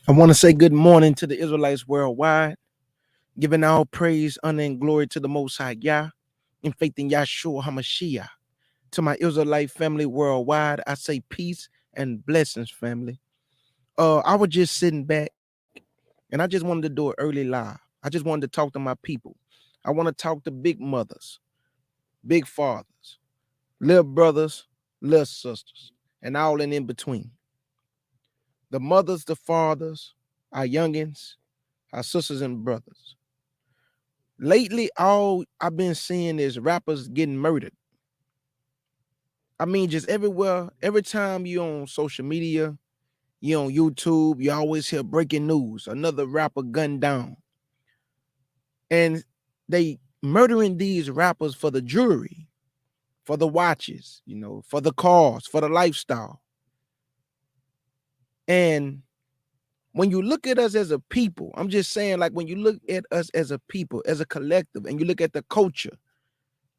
I want to say good morning to the Israelites worldwide, giving all praise, honor, and glory to the Most High Yah, in faith in Yahshua HaMashiach. To my Israelite family worldwide, I say peace and blessings, family. I was just sitting back, and I just wanted to do it early live. I just wanted to talk to my people. I want to talk to big mothers, big fathers, little brothers, little sisters, and all in between. The mothers, the fathers, our youngins, our sisters and brothers. Lately, all I've been seeing is rappers getting murdered. I mean, just everywhere, every time you on social media, you on YouTube, you always hear breaking news, another rapper gunned down. And they murdering these rappers for the jewelry, for the watches, for the cars, for the lifestyle. And when you look at us as a people, I'm just saying, like when you look at us as a people, as a collective, and you look at the culture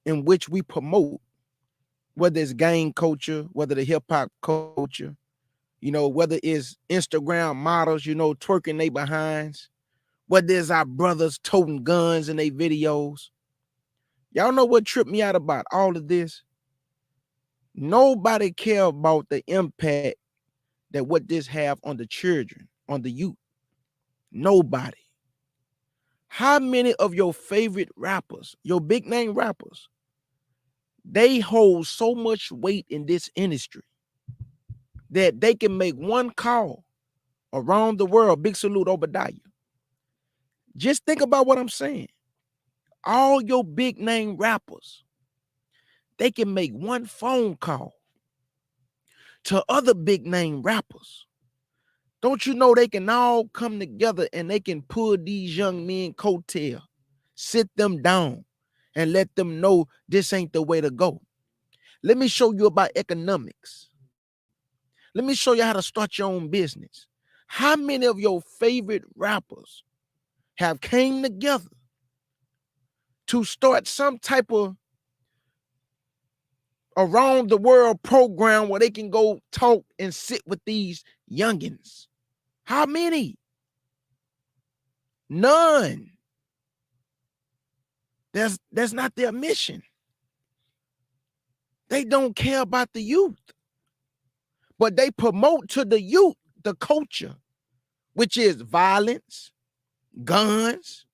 in which we promote, whether it's gang culture, whether the hip hop culture, whether it's Instagram models, twerking they behinds, whether it's our brothers toting guns in their videos. Y'all know what tripped me out about all of this? Nobody care about the impact that what this have on the children, on the youth. Nobody. How many of your favorite rappers, your big name rappers, they hold so much weight in this industry that they can make one call around the world? Big salute, Obadiah. Just think about what I'm saying. All your big name rappers, they can make one phone call to other big name rappers. Don't you know they can all come together and they can pull these young men coattail, sit them down, and let them know this ain't the way to go. Let me show you about economics. Let me show you how to start your own business. How many of your favorite rappers have came together to start some type of around the world program where they can go talk and sit with these youngins? How many? None. That's not their mission. They don't care about the youth, but they promote to the youth the culture, which is violence, guns,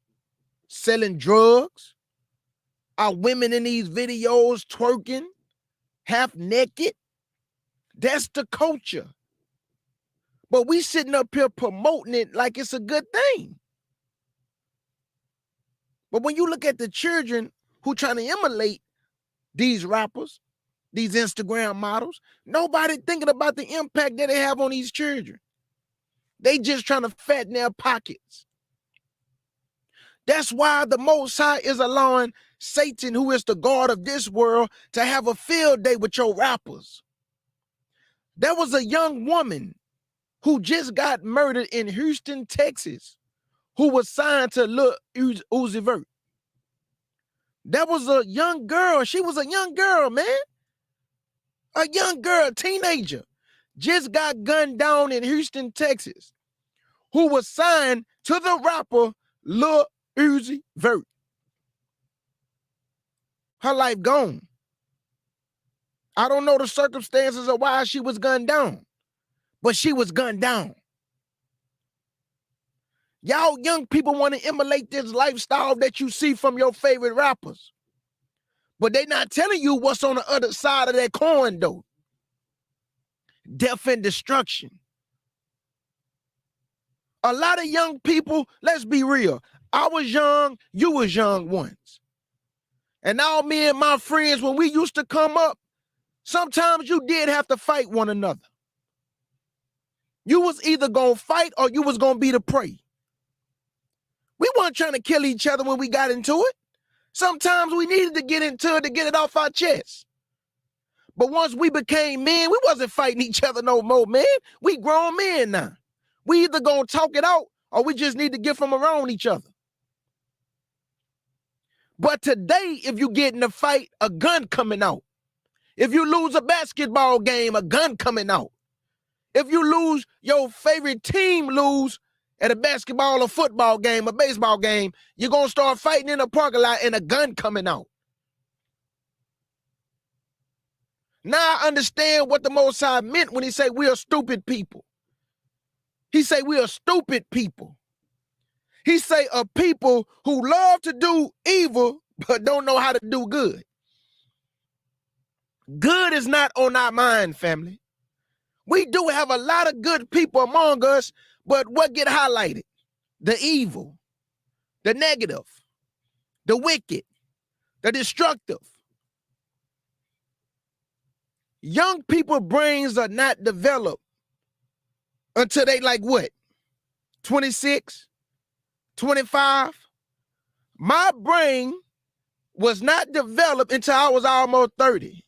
selling drugs, our women in these videos twerking, half naked. That's the culture. But we sitting up here promoting it like it's a good thing. But when you look at the children who trying to emulate these rappers, these Instagram models, nobody thinking about the impact that they have on these children. They just trying to fatten their pockets. That's why the Most High is allowing Satan, who is the God of this world, to have a field day with your rappers. There was a young woman who just got murdered in Houston, Texas, who was signed to Lil Uzi Vert. That was a young girl. She was a young girl, man. A young girl, teenager, just got gunned down in Houston, Texas, who was signed to the rapper Lil Uzi Vert. Her life gone. I don't know the circumstances of why she was gunned down, but she was gunned down. Y'all young people want to emulate this lifestyle that you see from your favorite rappers, but they not telling you what's on the other side of that coin, though. Death and destruction. A lot of young people, let's be real. I was young, you was young once. And now me and my friends, when we used to come up, sometimes you did have to fight one another. You was either going to fight or you was going to be the prey. We weren't trying to kill each other when we got into it. Sometimes we needed to get into it to get it off our chest. But once we became men, we wasn't fighting each other no more, man. We grown men now. We either gonna talk it out or we just need to get from around each other. But today, if you get in a fight, a gun coming out. If you lose a basketball game, a gun coming out. If you lose, your favorite team lose at a basketball or football game, a baseball game, you're going to start fighting in a parking lot and a gun coming out. Now I understand what the Most High meant when he said we are stupid people. He say we are stupid people. He say a people who love to do evil but don't know how to do good. Good is not on our mind, family. We do have a lot of good people among us, but what get highlighted? The evil, the negative, the wicked, the destructive. Young people's brains are not developed until they like what? 26, 25? My brain was not developed until I was almost 30.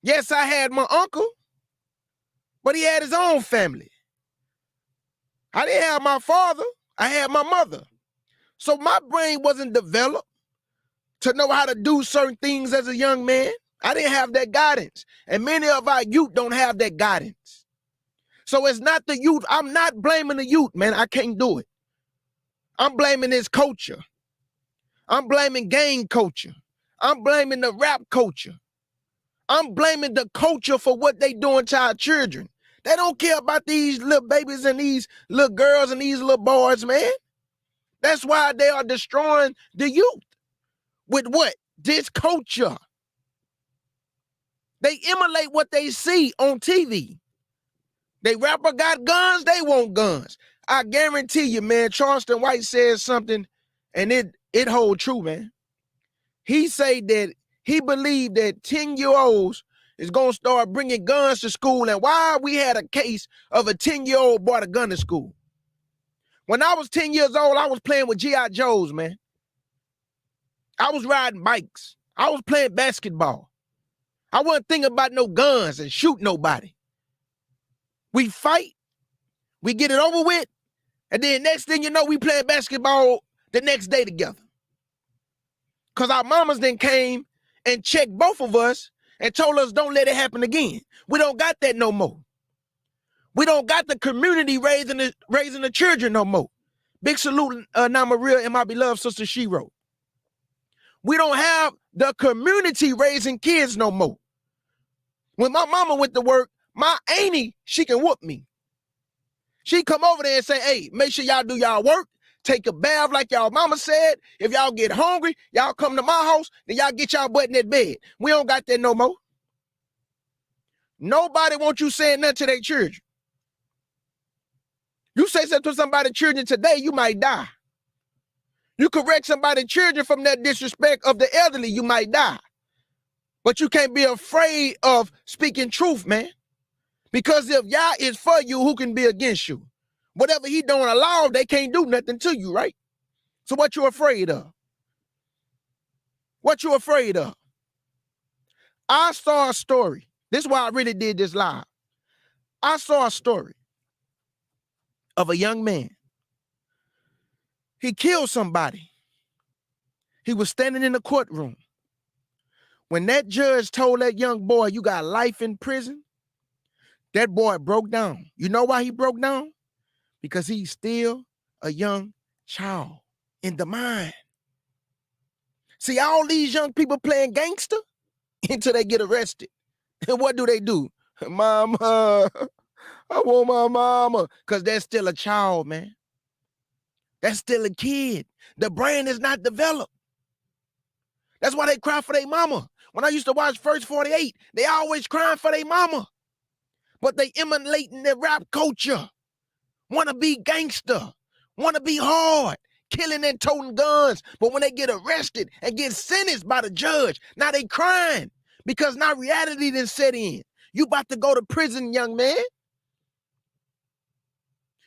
Yes, I had my uncle, but he had his own family. I didn't have my father, I had my mother. So my brain wasn't developed to know how to do certain things as a young man. I didn't have that guidance. And many of our youth don't have that guidance. So it's not the youth. I'm not blaming the youth, man. I can't do it. I'm blaming this culture. I'm blaming gang culture. I'm blaming the rap culture. I'm blaming the culture for what they doing to our children. They don't care about these little babies and these little girls and these little boys, man. That's why they are destroying the youth. With what? This culture. They emulate what they see on TV. They rapper got guns, they want guns. I guarantee you, man, Charleston White says something, and it hold true, man. He say that he believed that 10-year-olds is going to start bringing guns to school, and why we had a case of a 10-year-old brought a gun to school. When I was 10 years old, I was playing with G.I. Joes, man. I was riding bikes. I was playing basketball. I wasn't thinking about no guns and shoot nobody. We fight, we get it over with, and then next thing you know, we play basketball the next day together. Because our mamas then came and checked both of us and told us don't let it happen again. We don't got that no more. We don't got the community raising the children no more. Big salute, Nama Real and my beloved sister Shiro. We don't have the community raising kids no more. When my mama went to work, my auntie, she can whoop me. She come over there and say, hey, make sure y'all do y'all work. Take a bath like y'all mama said. If y'all get hungry, y'all come to my house, then y'all get y'all butt in that bed. We don't got that no more. Nobody wants you saying nothing to their children. You say something to somebody's children today, you might die. You correct somebody's children from that disrespect of the elderly, you might die. But you can't be afraid of speaking truth, man. Because if Yah is for you, who can be against you? Whatever he don't allow, they can't do nothing to you, right? So what you afraid of? What you afraid of? I saw a story. This is why I really did this live. I saw a story of a young man. He killed somebody. He was standing in the courtroom. When that judge told that young boy, you got life in prison, that boy broke down. You know why he broke down? Because he's still a young child in the mind. See, all these young people playing gangster until they get arrested. And what do? Mama, I want my mama. Because they're still a child, man. That's still a kid. The brain is not developed. That's why they cry for their mama. When I used to watch First 48, they always crying for their mama. But they emulating their rap culture. Want to be gangster. Want to be hard. Killing and toting guns. But when they get arrested and get sentenced by the judge, now they crying. Because now reality didn't set in. You about to go to prison, young man.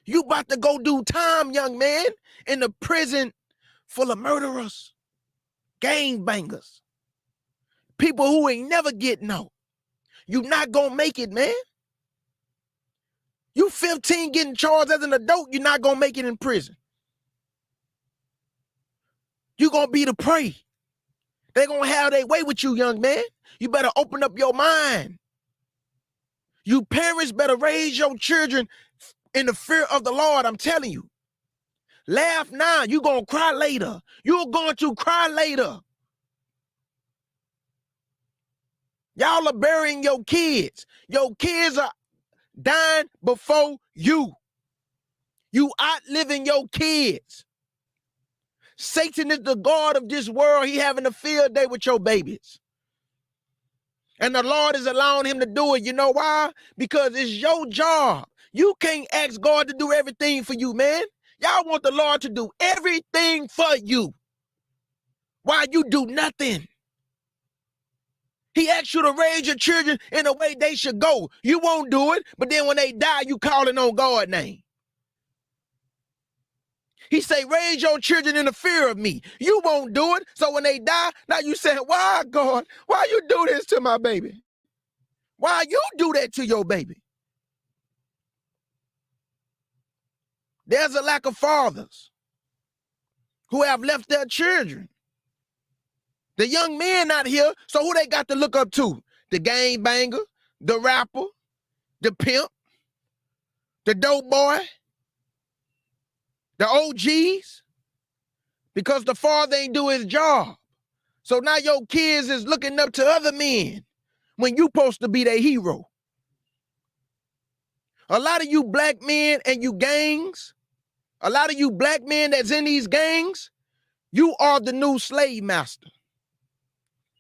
You about to go do time, young man, in the prison full of murderers, gangbangers, people who ain't never get no. You not gonna make it, man. You 15 getting charged as an adult, you're not gonna make it in prison. You gonna be the prey. They gonna have their way with you, young man. You better open up your mind. You parents better raise your children in the fear of the Lord. I'm telling you. Laugh now, you're going to cry later. You're going to cry later. Y'all are burying your kids. Your kids are dying before you. You outliving your kids. Satan is the God of this world. He having a field day with your babies. And the Lord is allowing him to do it. You know why? Because it's your job. You can't ask God to do everything for you, man. Y'all want the Lord to do everything for you while you do nothing. He asks you to raise your children in the way they should go. You won't do it, but then when they die, you calling on God's name. He say, raise your children in the fear of me. You won't do it, so when they die, now you say, why, God? Why you do this to my baby? Why you do that to your baby? There's a lack of fathers who have left their children. The young men not here, so who they got to look up to? The gang banger, the rapper, the pimp, the dope boy, the OGs, because the father ain't do his job. So now your kids is looking up to other men when you supposed to be their hero. A lot of you black men and you gangs, a lot of you black men that's in these gangs, you are the new slave master.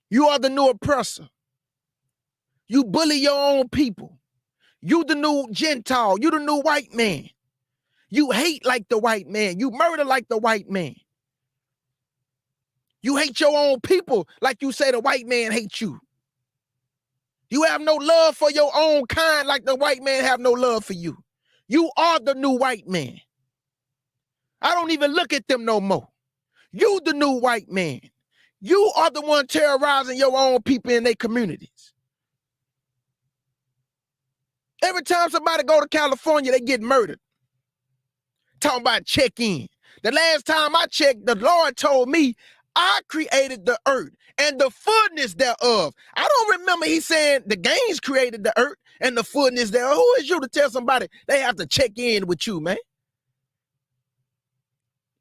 You are the new oppressor. You bully your own people. You the new Gentile. You the new white man. You hate like the white man. You murder like the white man. You hate your own people like you say the white man hates you. You have no love for your own kind like the white man have no love for you. You are the new white man. I don't even look at them no more. You the new white man. You are the one terrorizing your own people in their communities. Every time somebody go to California, they get murdered. Talking about check-in. The last time I checked, the Lord told me I created the earth and the fullness thereof. I don't remember he saying the gangs created the earth and the fullness thereof. Who is you to tell somebody they have to check in with you, man?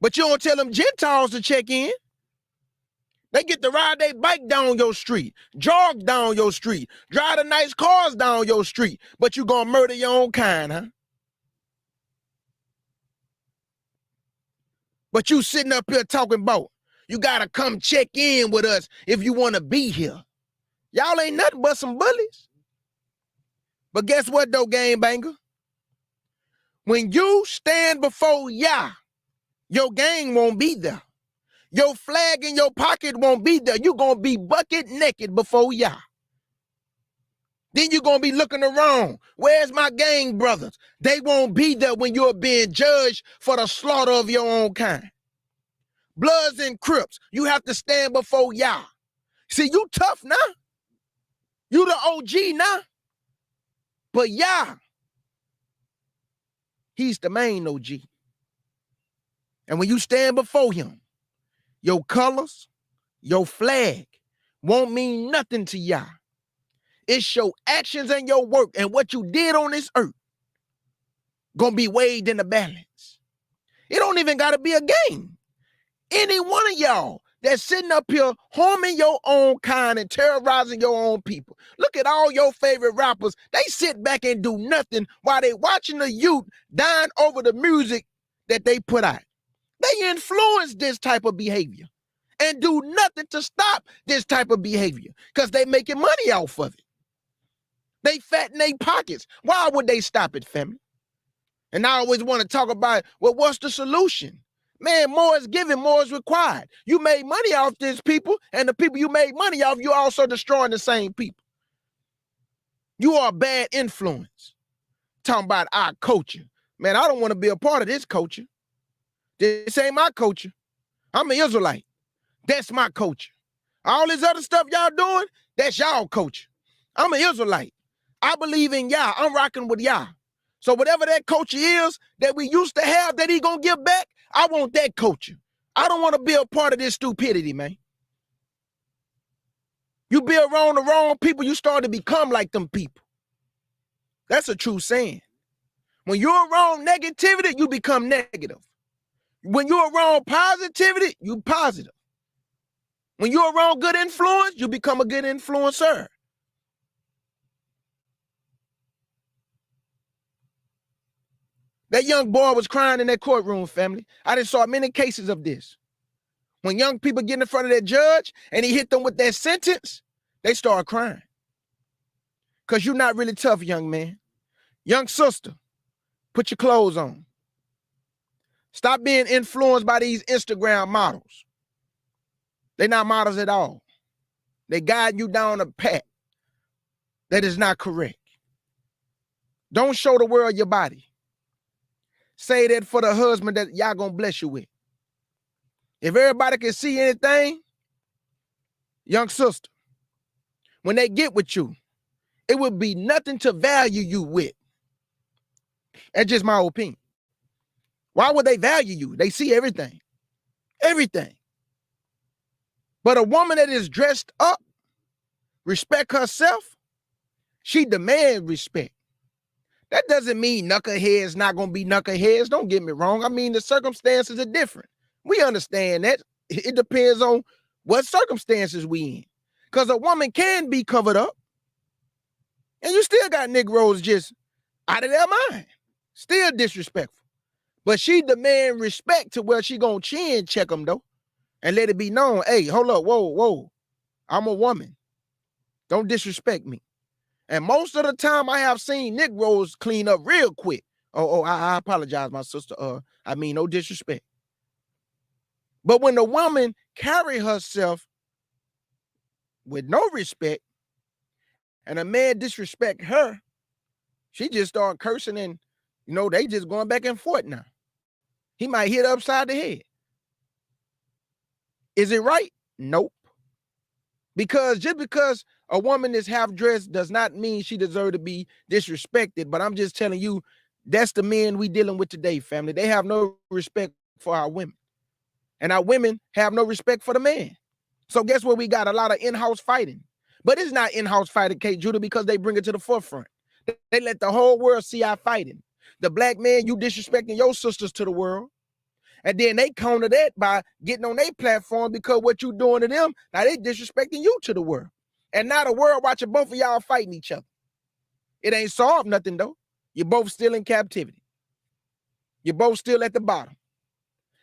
But you don't tell them Gentiles to check in. They get to ride their bike down your street, jog down your street, drive the nice cars down your street, but you gonna murder your own kind, huh? But you sitting up here talking about, you gotta come check in with us if you wanna be here. Y'all ain't nothing but some bullies. But guess what though, game banger? When you stand before Yah, your gang won't be there. Your flag in your pocket won't be there. You're going to be bucket naked before Yah. Then you're going to be looking around. Where's my gang brothers? They won't be there when you're being judged for the slaughter of your own kind. Bloods and Crips, you have to stand before Yah. See, you tough now. You the OG now. But Yah, he's the main OG. And when you stand before him, your colors, your flag won't mean nothing to Yah. It's your actions and your work and what you did on this earth gonna be weighed in the balance. It don't even gotta be a game. Any one of y'all that's sitting up here harming your own kind and terrorizing your own people. Look at all your favorite rappers. They sit back and do nothing while they watching the youth dying over the music that they put out. They influence this type of behavior and do nothing to stop this type of behavior because they making money off of it. They fatten their pockets. Why would they stop it, family? And I always want to talk about, well, what's the solution? Man, more is given, more is required. You made money off these people, and the people you made money off, you also destroying the same people. You are a bad influence. Talking about our culture. Man, I don't want to be a part of this culture. This ain't my culture. I'm an Israelite. That's my culture. All this other stuff y'all doing, that's y'all culture. I'm an Israelite. I believe in Yah. I'm rocking with Yah. So whatever that culture is that we used to have that he gonna give back, I want that culture. I don't want to be a part of this stupidity, man. You be around the wrong people, you start to become like them people. That's a true saying. When you're around negativity, you become negative. When you're around positivity, you positive. When you're around good influence, you become a good influencer. That young boy was crying in that courtroom, family. I just saw many cases of this. When young people get in front of that judge and he hit them with that sentence, they start crying. Because you're not really tough, young man. Young sister, put your clothes on. Stop being influenced by these Instagram models. They're not models at all. They guide you down a path that is not correct. Don't show the world your body. Say that for the husband that y'all gonna bless you with. If everybody can see anything, young sister, when they get with you, it would be nothing to value you with. That's just my opinion. Why would they value you? They see everything. Everything. But a woman that is dressed up, respect herself, she demands respect. That doesn't mean knuckleheads not going to be knuckleheads. Don't get me wrong. I mean, the circumstances are different. We understand that. It depends on what circumstances we in. Because a woman can be covered up. And you still got Negroes just out of their mind. Still disrespectful. But she demand respect to where she going to chin check them, though. And let it be known, hey, hold up, whoa. I'm a woman. Don't disrespect me. And most of the time I have seen Negroes clean up real quick. I apologize, my sister. I mean, no disrespect. But when the woman carry herself with no respect and a man disrespect her, she just start cursing and, they just going back and forth now. He might hit her upside the head. Is it right? Nope. Because just because a woman is half dressed does not mean she deserves to be disrespected. But I'm just telling you, that's the men we dealing with today, family. They have no respect for our women. And our women have no respect for the man. So guess what? We got a lot of in-house fighting. But it's not in-house fighting, Kate Judah, because they bring it to the forefront. They let the whole world see our fighting. The black man, you disrespecting your sisters to the world. And then they counter that by getting on their platform because what you doing to them, now they disrespecting you to the world. And now the world watching both of y'all fighting each other. It ain't solved nothing, though. You're both still in captivity. You're both still at the bottom.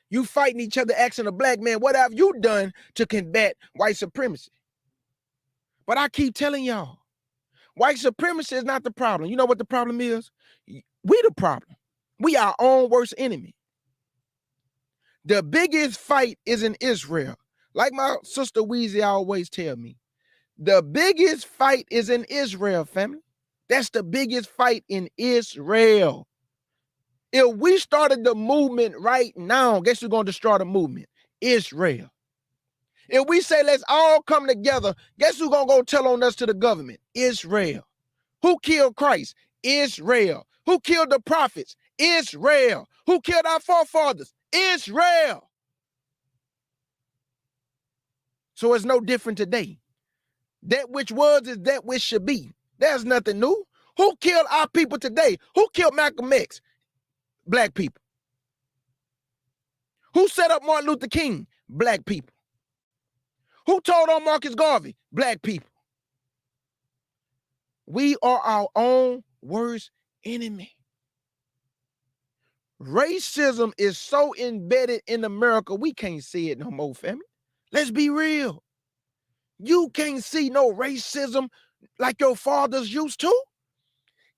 You fighting each other, asking a black man, what have you done to combat white supremacy? But I keep telling y'all, white supremacy is not the problem. You know what the problem is? We the problem. We our own worst enemy. The biggest fight is in Israel. Like my sister Weezy always tell me, the biggest fight is in Israel, family. That's the biggest fight in Israel. If we started the movement right now, guess who's going to destroy the movement? Israel. If we say let's all come together, guess who's going to go tell on us to the government? Israel. Who killed Christ? Israel. Who killed the prophets? Israel. Who killed our forefathers? Israel. So it's no different today. That which was is that which should be. There's nothing new. Who killed our people today? Who killed Malcolm X? Black people. Who set up Martin Luther King? Black people. Who told on Marcus Garvey? Black people. We are our own worst enemy. Racism is so embedded in America, we can't see it no more, family. Let's be real. You can't see no racism like your fathers used to.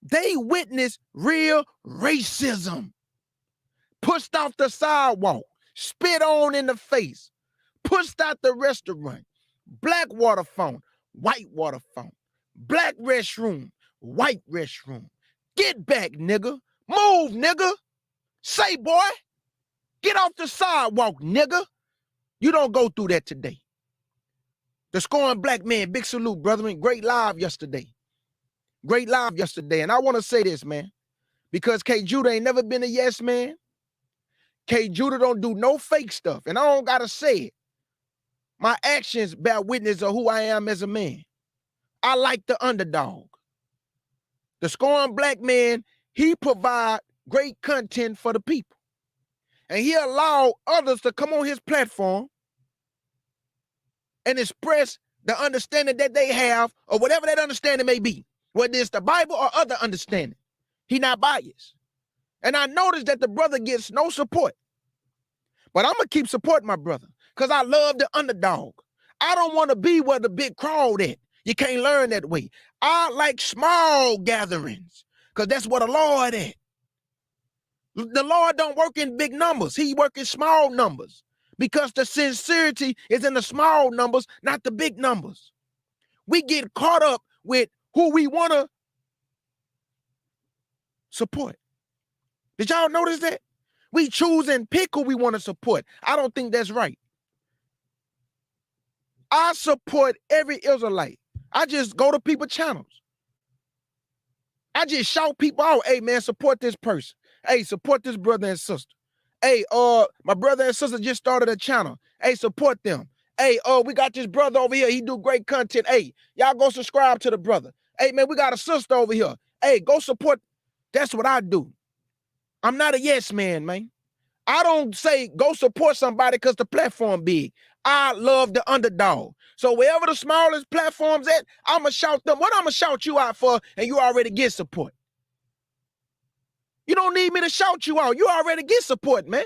They witnessed real racism. Pushed off the sidewalk, spit on in the face, pushed out the restaurant, black water fountain, white water fountain, black restroom, white restroom. Get back, nigga. Move, nigga. Say, boy, get off the sidewalk, nigga. You don't go through that today. The Scoring Black Man, big salute, brethren. Great live yesterday. Great live yesterday. And I want to say this, man, because K. Judah ain't never been a yes man. K. Judah don't do no fake stuff. And I don't got to say it. My actions bear witness of who I am as a man. I like the underdog. The scorned black man, he provide great content for the people. And he allowed others to come on his platform and express the understanding that they have, or whatever that understanding may be, whether it's the Bible or other understanding. He not biased. And I noticed that the brother gets no support. But I'm going to keep supporting my brother because I love the underdog. I don't want to be where the big crowd at. You can't learn that way. I like small gatherings because that's where the Lord at. The Lord don't work in big numbers. He work in small numbers because the sincerity is in the small numbers, not the big numbers. We get caught up with who we want to support. Did y'all notice that? We choose and pick who we want to support. I don't think that's right. I support every Israelite. I just go to people's channels. I just shout people out. Hey, man, support this person. Hey, support this brother and sister. Hey, my brother and sister just started a channel. Hey, support them. Hey, we got this brother over here. He do great content. Hey, y'all go subscribe to the brother. Hey, man, we got a sister over here. Hey, go support. That's what I do. I'm not a yes man, man. I don't say go support somebody because the platform big. I love the underdog. So wherever the smallest platform's at, I'm going to shout them. What I'm going to shout you out for, and you already get support. You don't need me to shout you out. You already get support, man.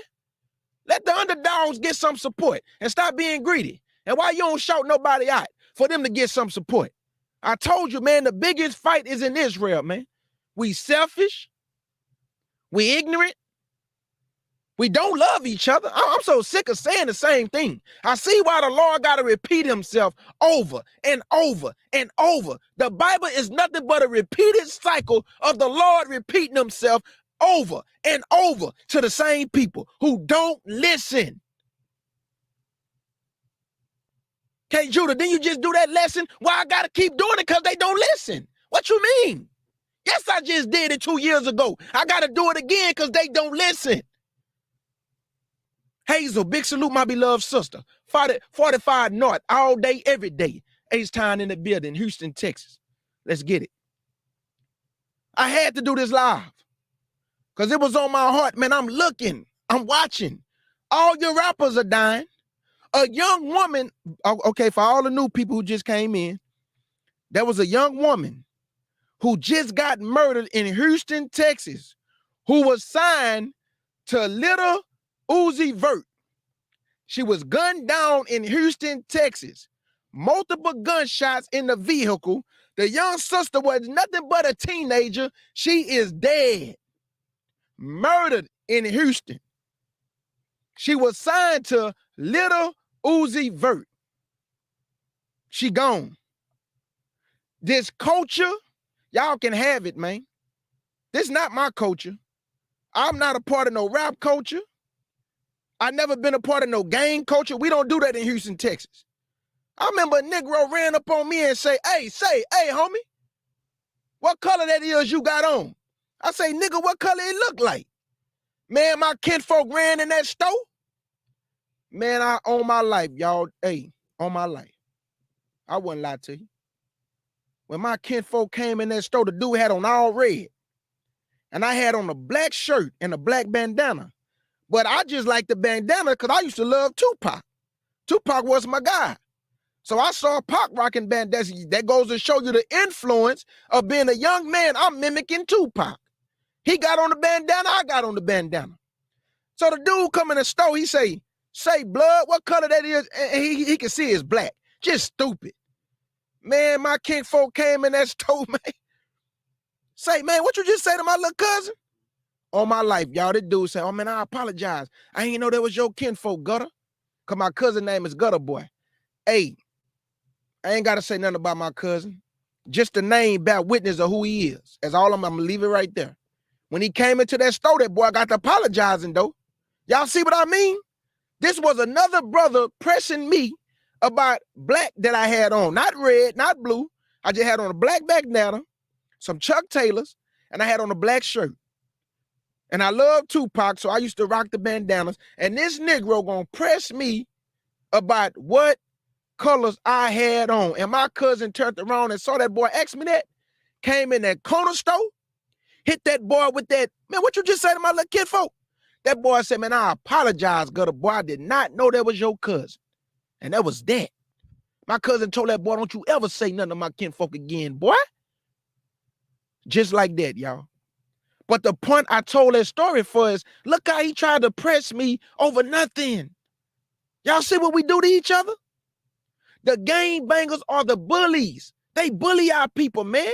Let the underdogs get some support and stop being greedy. And why you don't shout nobody out for them to get some support? I told you, man, the biggest fight is in Israel, man. We selfish. We ignorant. We don't love each other. I'm so sick of saying the same thing. I see why the Lord got to repeat himself over and over and over. The Bible is nothing but a repeated cycle of the Lord repeating himself over and over to the same people who don't listen. Okay, Judah, didn't you just do that lesson? Well, I got to keep doing it because they don't listen. What you mean? Yes, I just did it 2 years ago. I got to do it again because they don't listen. Hazel, big salute, my beloved sister. 45 North, all day, every day. H-Town in the building, Houston, Texas. Let's get it. I had to do this live because it was on my heart, man. I'm looking, I'm watching. All your rappers are dying. A young woman, okay, for all the new people who just came in, there was a young woman who just got murdered in Houston, Texas, who was signed to Little Uzi Vert. She was gunned down in Houston, Texas. Multiple gunshots in the vehicle. The young sister was nothing but a teenager. She is dead. Murdered in Houston. She was signed to Little Uzi Vert. She gone. This culture, y'all can have it, man. This is not my culture. I'm not a part of no rap culture. I've never been a part of no gang culture. We don't do that in Houston, Texas. I remember a Negro ran up on me and say, hey, homie, what color that is you got on? I say, nigga, what color it look like? Man, my kinfolk ran in that store. Man, on my life, y'all, on my life. I wouldn't lie to you. When my kinfolk came in that store, the dude had on all red. And I had on a black shirt and a black bandana. But I just like the bandana because I used to love Tupac. Tupac was my guy. So I saw Pac rocking bandanas. That goes to show you the influence of being a young man. I'm mimicking Tupac. He got on the bandana, I got on the bandana. So the dude come in the store, he say blood, what color that is? And he can see it's black. Just stupid. Man, my kinfolk came in that store, man. Say, man, what you just say to my little cousin? On my life, y'all, this dude said, oh, man, I apologize. I ain't know that was your kinfolk, Gutter. Because my cousin name is Gutter Boy. Hey, I ain't got to say nothing about my cousin. Just the name bear witness of who he is. That's all I'm going to leave it right there. When he came into that store, that boy got to apologizing, though. Y'all see what I mean? This was another brother pressing me about black that I had on. Not red, not blue. I just had on a black bandana, some Chuck Taylors, and I had on a black shirt. And I love Tupac, so I used to rock the bandanas. And this Negro gonna press me about what colors I had on. And my cousin turned around and saw that boy ask me that. came in that corner store, hit that boy with that, man, what you just say to my little kid folk? That boy said, man, I apologize, gutter boy. I did not know that was your cousin. And that was that. My cousin told that boy, don't you ever say nothing to my kinfolk again, boy. Just like that, y'all. But the point I told that story for is, look how he tried to press me over nothing. Y'all see what we do to each other? The gang bangers are the bullies. They bully our people, man.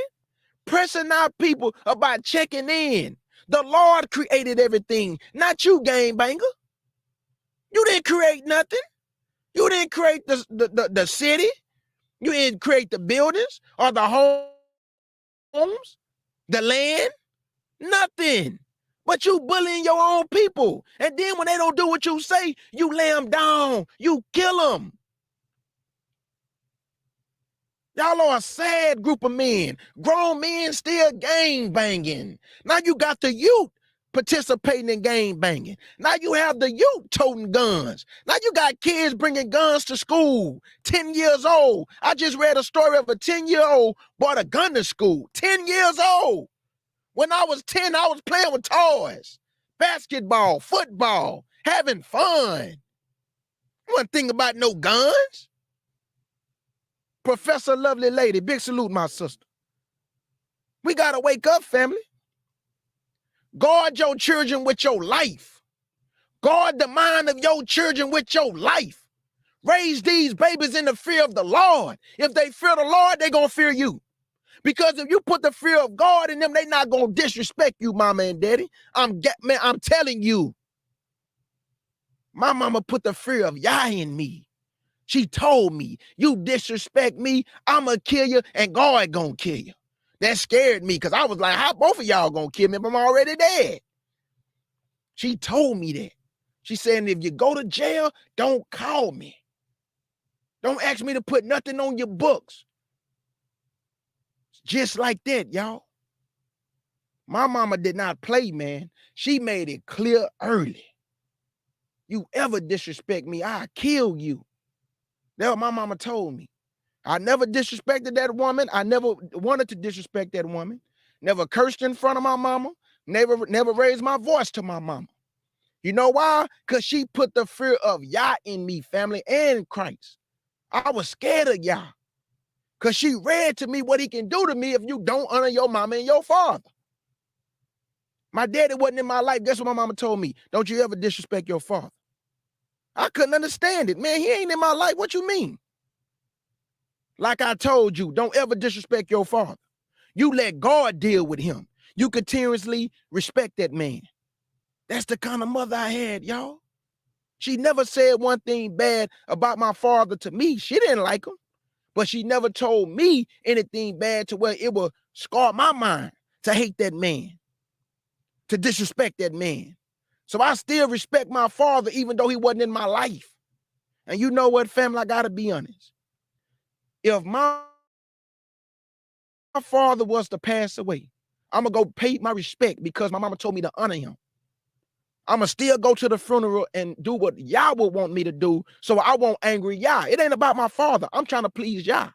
Pressing our people about checking in. The Lord created everything, not you, gang banger. You didn't create nothing. You didn't create the city. You didn't create the buildings or the homes, the land, nothing. But you bullying your own people. And then when they don't do what you say, you lay them down. You kill them. Y'all are a sad group of men. Grown men still gang banging. Now you got the youth participating in gang banging. Now you have the youth toting guns. Now you got kids bringing guns to school, 10 years old. I just read a story of a 10-year-old brought a gun to school, 10 years old. When I was 10, I was playing with toys, basketball, football, having fun. One thing about no guns. Professor Lovely Lady, big salute, my sister. We got to wake up, family. Guard your children with your life. Guard the mind of your children with your life. Raise these babies in the fear of the Lord. If they fear the Lord, they're going to fear you. Because if you put the fear of God in them, they're not going to disrespect you, mama and daddy. I'm telling you. My mama put the fear of Yah in me. She told me, you disrespect me, I'ma kill you, and God gonna kill you. That scared me, because I was like, how both of y'all gonna kill me if I'm already dead? She told me that. She said, if you go to jail, don't call me. Don't ask me to put nothing on your books. Just like that, y'all. My mama did not play, man. She made it clear early. You ever disrespect me, I'll kill you. That's what my mama told me. I never disrespected that woman. I never wanted to disrespect that woman. Never cursed in front of my mama. Never raised my voice to my mama. You know why? Because she put the fear of Yah in me, family, and Christ. I was scared of Yah. Because she read to me what he can do to me if you don't honor your mama and your father. My daddy wasn't in my life. Guess what my mama told me? Don't you ever disrespect your father. I couldn't understand it. Man, he ain't in my life. What you mean? Like I told you, don't ever disrespect your father. You let God deal with him. You continuously respect that man. That's the kind of mother I had, y'all. She never said one thing bad about my father to me. She didn't like him. But she never told me anything bad to where it would scar my mind to hate that man, to disrespect that man. So I still respect my father even though he wasn't in my life. And you know what, family, I gotta be honest. If my father was to pass away, I'm gonna go pay my respect because my mama told me to honor him. I'm gonna still go to the funeral and do what Yah would want me to do so I won't angry Yah. It ain't about my father. I'm trying to please Yah.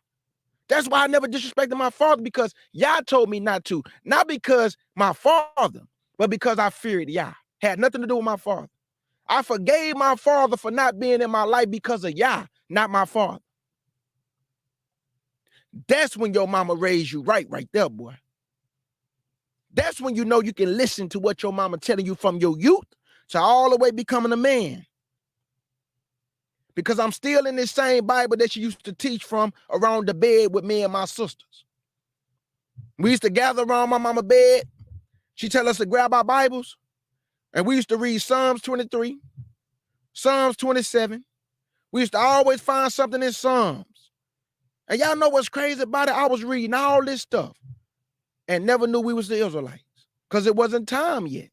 That's why I never disrespected my father, because Yah told me not to. Not because my father, but because I feared Yah. Had nothing to do with my father. I forgave my father for not being in my life because of Yah, not my father. That's when your mama raised you right there, boy. That's when you know you can listen to what your mama telling you from your youth to all the way becoming a man. Because I'm still in this same Bible that she used to teach from around the bed with me and my sisters. We used to gather around my mama's bed. She tell us to grab our Bibles, and we used to read Psalms 23, Psalms 27. We used to always find something in Psalms. And y'all know what's crazy about it? I was reading all this stuff and never knew we was the Israelites because it wasn't time yet.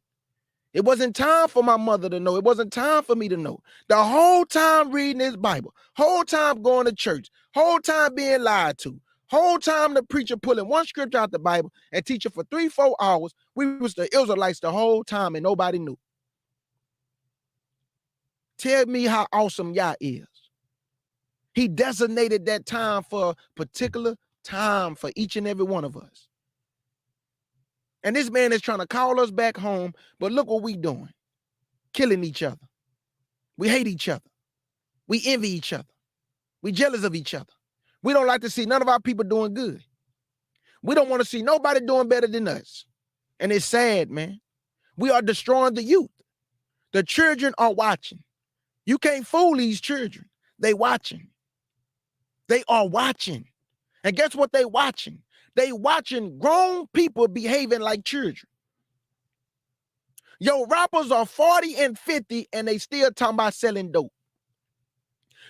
It wasn't time for my mother to know. It wasn't time for me to know. The whole time reading this Bible, whole time going to church, whole time being lied to, whole time the preacher pulling one scripture out the Bible and teaching for 3-4 hours, we was the Israelites the whole time and nobody knew. Tell me how awesome Yah is. He designated that time for a particular time for each and every one of us. And this man is trying to call us back home, but look what we doing. Killing each other. We hate each other. We envy each other. We jealous of each other. We don't like to see none of our people doing good. We don't want to see nobody doing better than us. And it's sad, man. We are destroying the youth. The children are watching. You can't fool these children. They watching. They are watching. And guess what they watching? They watching grown people behaving like children. Your rappers are 40 and 50 and they still talking about selling dope.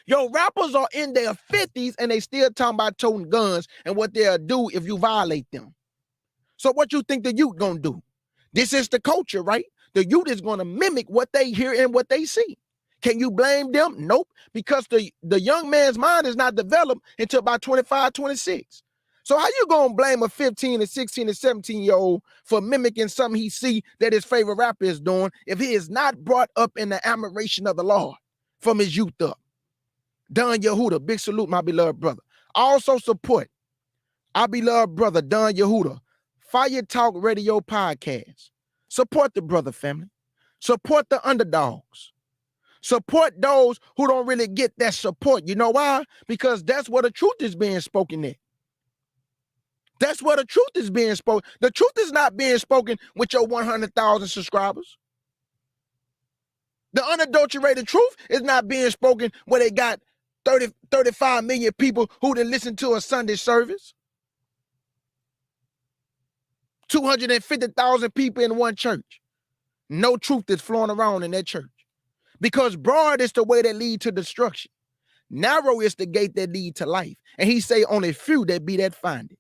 Your rappers are in their 50s and they still talking about toting guns and what they'll do if you violate them. So what you think the youth gonna do? This is the culture, right? The youth is gonna mimic what they hear and what they see. Can you blame them? Nope, because the young man's mind is not developed until about 25, 26. So how you gonna blame a 15 and 16 and 17-year-old for mimicking something he see that his favorite rapper is doing if he is not brought up in the admiration of the Lord from his youth up? Don Yehuda, big salute, my beloved brother. Also support our beloved brother, Don Yehuda, Fire Talk Radio Podcast. Support the brother family. Support the underdogs. Support those who don't really get that support. You know why? Because that's where the truth is being spoken at. That's where the truth is being spoken. The truth is not being spoken with your 100,000 subscribers. The unadulterated truth is not being spoken where they got 35 million people who didn't listen to a Sunday service. 250,000 people in one church. No truth is flowing around in that church. Because broad is the way that lead to destruction. Narrow is the gate that lead to life. And he say only few that be that find it.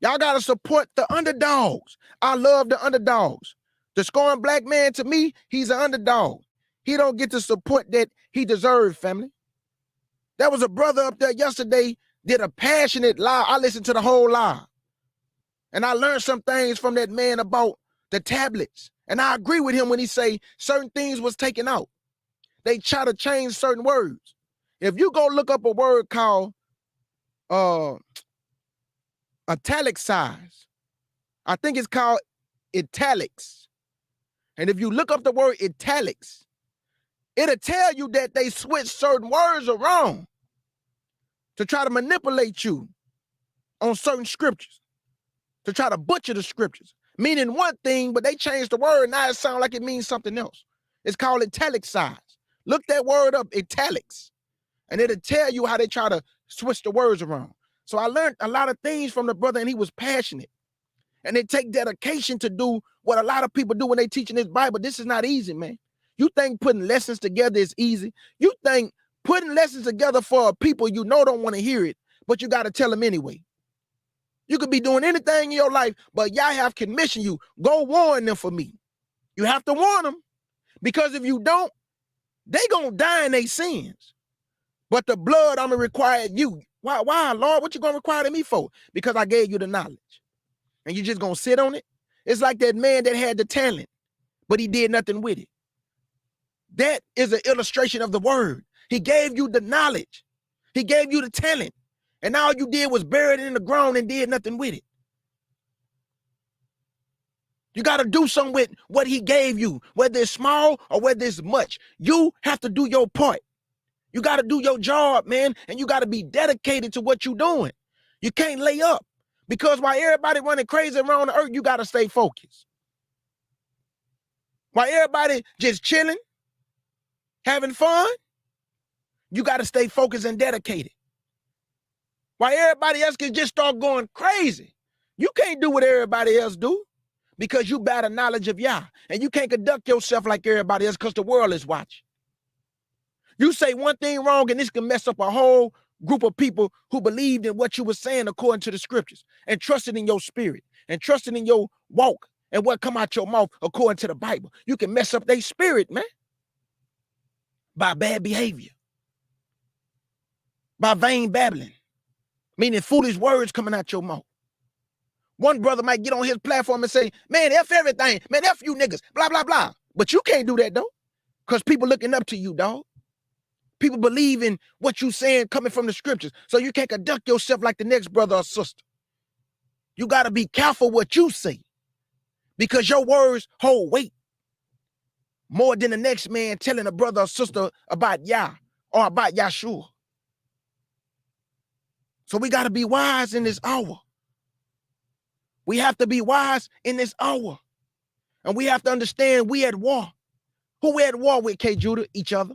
Y'all got to support the underdogs. I love the underdogs. The scorned black man, to me, he's an underdog. He don't get the support that he deserves, family. There was a brother up there yesterday, did a passionate live. I listened to the whole live. And I learned some things from that man about the tablets. And I agree with him when he say certain things was taken out. They try to change certain words. If you go look up a word called italicized, I think it's called italics. And if you look up the word italics, it'll tell you that they switch certain words around to try to manipulate you on certain scriptures, to try to butcher the scriptures, meaning one thing, but they changed the word. Now it sounds like it means something else. It's called italicized. Look that word up, italics, and it'll tell you how they try to switch the words around. So I learned a lot of things from the brother, and he was passionate. And it take dedication to do what a lot of people do when they teaching this Bible. This is not easy, man. You think putting lessons together is easy? You think putting lessons together for people you know don't want to hear it, but you got to tell them anyway. You could be doing anything in your life, but y'all have commissioned you. Go warn them for me. You have to warn them, because if you don't, they gonna die in their sins. But the blood I'm gonna require you. Why, Lord? What you gonna require me for? Because I gave you the knowledge. And you just gonna sit on it? It's like that man that had the talent, but he did nothing with it. That is an illustration of the word. He gave you the knowledge. He gave you the talent. And all you did was bury it in the ground and did nothing with it. You got to do something with what he gave you, whether it's small or whether it's much. You have to do your part. You got to do your job, man, and you got to be dedicated to what you're doing. You can't lay up, because while everybody running crazy around the earth, you got to stay focused. While everybody just chilling, having fun, you got to stay focused and dedicated. While everybody else can just start going crazy, you can't do what everybody else do, because you bear the knowledge of Yah, and you can't conduct yourself like everybody else because the world is watching. You say one thing wrong and this can mess up a whole group of people who believed in what you were saying according to the scriptures and trusted in your spirit and trusted in your walk and what come out your mouth according to the Bible. You can mess up their spirit, man, by bad behavior, by vain babbling, meaning foolish words coming out your mouth. One brother might get on his platform and say, man, F everything, man, F you niggas, blah, blah, blah. But you can't do that, though, because people looking up to you, dog. People believe in what you saying coming from the scriptures. So you can't conduct yourself like the next brother or sister. You got to be careful what you say, because your words hold weight more than the next man telling a brother or sister about Yah or about Yahshua. So we got to be wise in this hour. We have to be wise in this hour. And we have to understand we at war. Who we at war with, K. Judah? Each other.